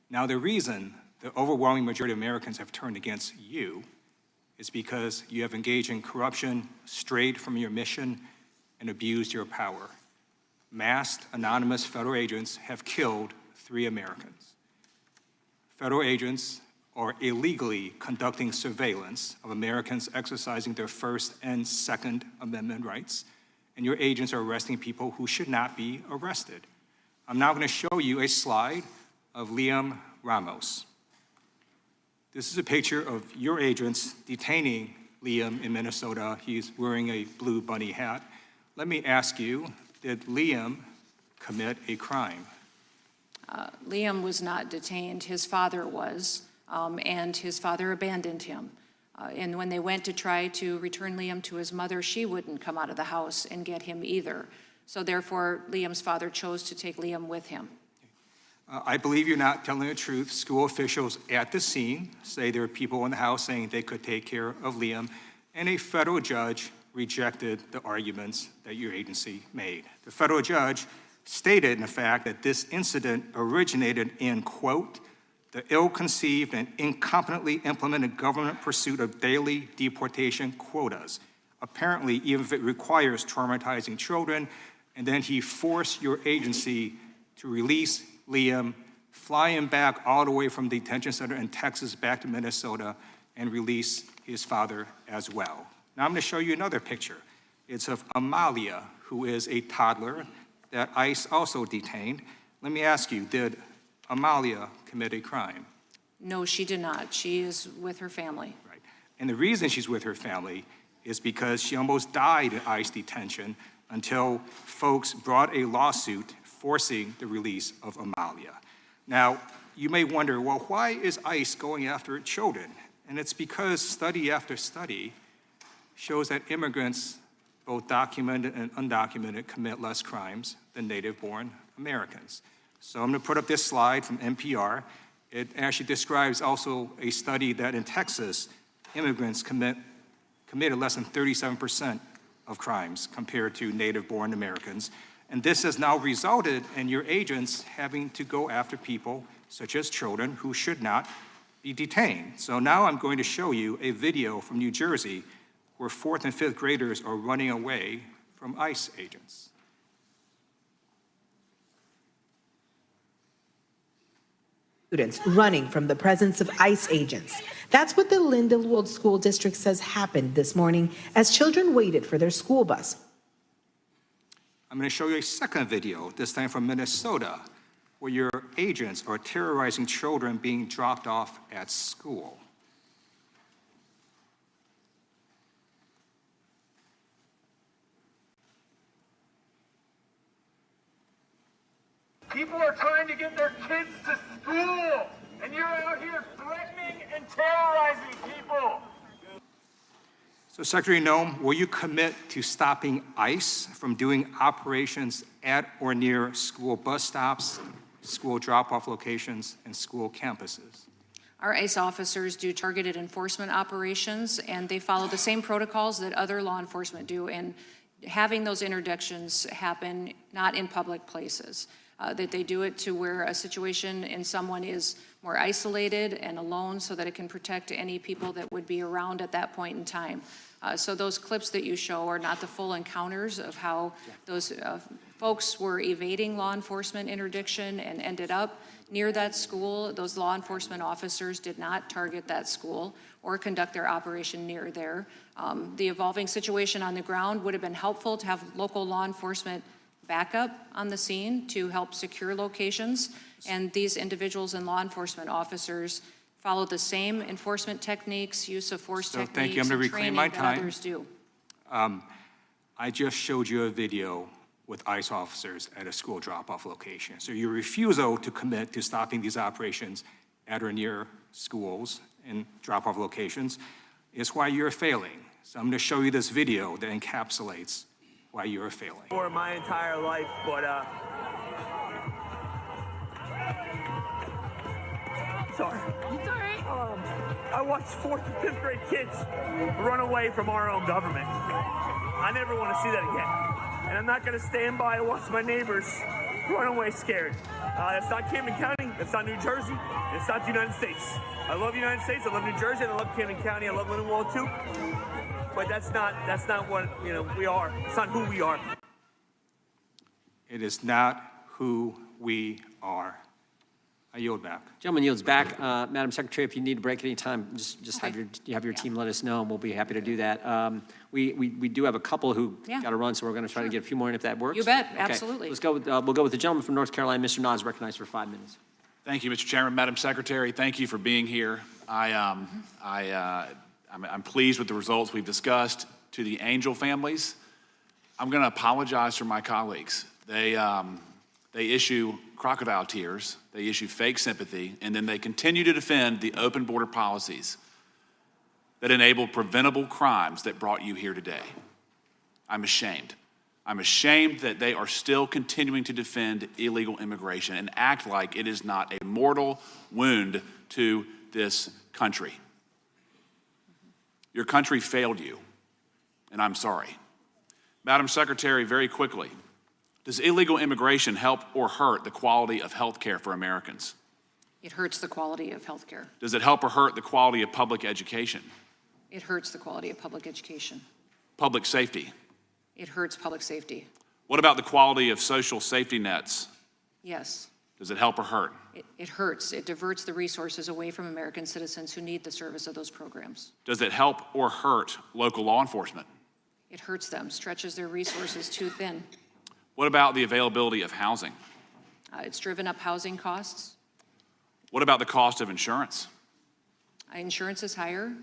Now, the reason the overwhelming majority of Americans have turned against you is because you have engaged in corruption, strayed from your mission, and abused your power. Masked, anonymous federal agents have killed 3 Americans. Federal agents are illegally conducting surveillance of Americans exercising their First and Second Amendment rights, and your agents are arresting people who should not be arrested. I'm now going to show you a slide of Liam Ramos. This is a picture of your agents detaining Liam in Minnesota. He's wearing a blue bunny hat. Let me ask you, did Liam commit a crime? Liam was not detained. His father was, and his father abandoned him. And when they went to try to return Liam to his mother, she wouldn't come out of the house and get him either. So therefore, Liam's father chose to take Liam with him. I believe you're not telling the truth. School officials at the scene say there are people in the house saying they could take care of Liam, and a federal judge rejected the arguments that your agency made. The federal judge stated, in fact, that this incident originated in, quote, the ill-conceived and incompetently implemented government pursuit of daily deportation quotas, apparently even if it requires traumatizing children, and then he forced your agency to release Liam, fly him back all the way from the detention center in Texas back to Minnesota, and release his father as well. Now I'm going to show you another picture. It's of Amalia, who is a toddler that ICE also detained. Let me ask you, did Amalia commit a crime? No, she did not. She is with her family. Right. And the reason she's with her family is because she almost died in ICE detention until folks brought a lawsuit forcing the release of Amalia. Now, you may wonder, well, why is ICE going after children? And it's because study after study shows that immigrants, both documented and undocumented, commit less crimes than native-born Americans. So I'm going to put up this slide from NPR. It actually describes also a study that in Texas, immigrants committed less than 37% of crimes compared to native-born Americans. And this has now resulted in your agents having to go after people such as children who should not be detained. So now I'm going to show you a video from New Jersey where 4th and 5th graders are running away from ICE agents. Students running from the presence of ICE agents. That's what the Lindenwold School District says happened this morning as children waited for their school bus. I'm going to show you a second video, this time from Minnesota, where your agents are terrorizing children being dropped off at school. People are trying to get their kids to school, and you're out here threatening and terrorizing people. So, Secretary Noem, will you commit to stopping ICE from doing operations at or near school bus stops, school drop-off locations, and school campuses? Our ICE officers do targeted enforcement operations, and they follow the same protocols that other law enforcement do, and having those interdictions happen not in public places. That they do it to where a situation in someone is more isolated and alone so that it can protect any people that would be around at that point in time. So those clips that you show are not the full encounters of how those folks were evading law enforcement interdiction and ended up near that school. Those law enforcement officers did not target that school or conduct their operation near there. The evolving situation on the ground would have been helpful to have local law enforcement backup on the scene to help secure locations, and these individuals and law enforcement officers follow the same enforcement techniques, use of force techniques, thank you. I'm going to reclaim my time. that others do. I just showed you a video with ICE officers at a school drop-off location. So your refusal to commit to stopping these operations at or near schools and drop-off locations is why you're failing. So I'm going to show you this video that encapsulates why you are failing. For my entire life, but sorry. It's all right. I watched 4th and 5th grade kids run away from our own government. I never want to see that again. And I'm not going to stand by and watch my neighbors run away scared. That's not Camden County, that's not New Jersey, and it's not the United States. I love the United States, I love New Jersey, I love Camden County, I love Lindenwold too. But that's not what, we are. It's not who we are. It is not who we are. I yield back. Gentleman yields back. Madam Secretary, if you need a break at any time, just Okay. have your team let us know, and we'll be happy to do that. We do have a couple who Yeah. got to run, so we're going to try to get a few more in if that works. You bet, Okay. absolutely. Let's go. We'll go with the gentleman from North Carolina. Mr. Nas, recognized for 5 minutes. Thank you, Mr. Chairman. Madam Secretary, thank you for being here. I'm pleased with the results we've discussed. To the Angel families, I'm going to apologize for my colleagues. They issue crocodile tears, they issue fake sympathy, and then they continue to defend the open border policies that enable preventable crimes that brought you here today. I'm ashamed. I'm ashamed that they are still continuing to defend illegal immigration and act like it is not a mortal wound to this country. Your country failed you, and I'm sorry. Madam Secretary, very quickly, does illegal immigration help or hurt the quality of health care for Americans? It hurts the quality of health care. Does it help or hurt the quality of public education? It hurts the quality of public education. Public safety? It hurts public safety. What about the quality of social safety nets? Yes. Does it help or hurt? It hurts. It diverts the resources away from American citizens who need the service of those programs. Does it help or hurt local law enforcement? It hurts them, stretches their resources too thin. What about the availability of housing? It's driven up housing costs. What about the cost of insurance? Insurance is higher.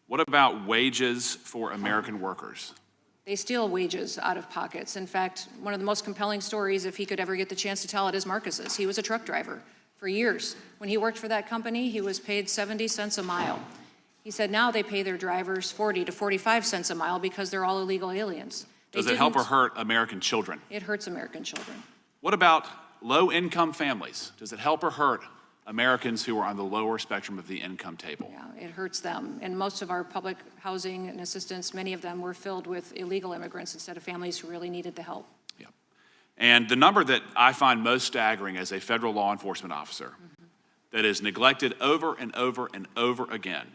What about wages for American workers? They steal wages out of pockets. In fact, one of the most compelling stories, if he could ever get the chance to tell it, is Marcus's. He was a truck driver for years. When he worked for that company, he was paid 70 cents a mile. He said now they pay their drivers 40 to 45 cents a mile because they're all illegal aliens. Does it help or hurt American children? It hurts American children. What about low-income families? Does it help or hurt Americans who are on the lower spectrum of the income table? Yeah, it hurts them. And most of our public housing and assistance, many of them were filled with illegal immigrants instead of families who really needed the help. And the number that I find most staggering as a federal law enforcement officer that is neglected over and over and over again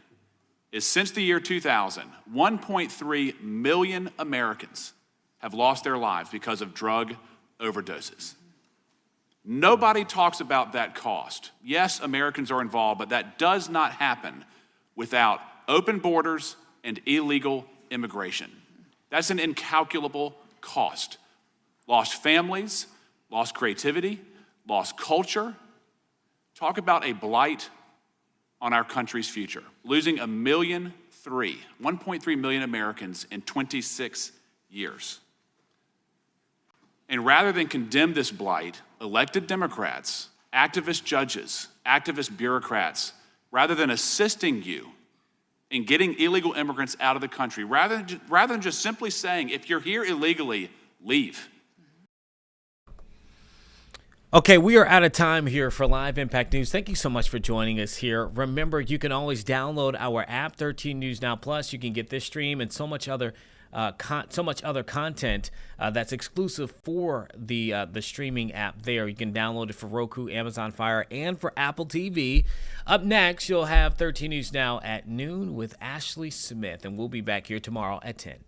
is since the year 2000, 1.3 million Americans have lost their lives because of drug overdoses. Nobody talks about that cost. Yes, Americans are involved, but that does not happen without open borders and illegal immigration. That's an incalculable cost. Lost families, lost creativity, lost culture. Talk about a blight on our country's future. Losing 1.3 million Americans in 26 years. And rather than condemn this blight, elected Democrats, activist judges, activist bureaucrats, rather than assisting you in getting illegal immigrants out of the country, rather than just simply saying, if you're here illegally, leave. Okay, we are out of time here for Live Impact News. Thank you so much for joining us here. Remember, you can always download our app, 13 News Now Plus. You can get this stream and so much other content that's exclusive for the streaming app there. You can download it for Roku, Amazon Fire, and for Apple TV. Up next, you'll have 13 News Now at noon with Ashley Smith, and we'll be back here tomorrow at 10.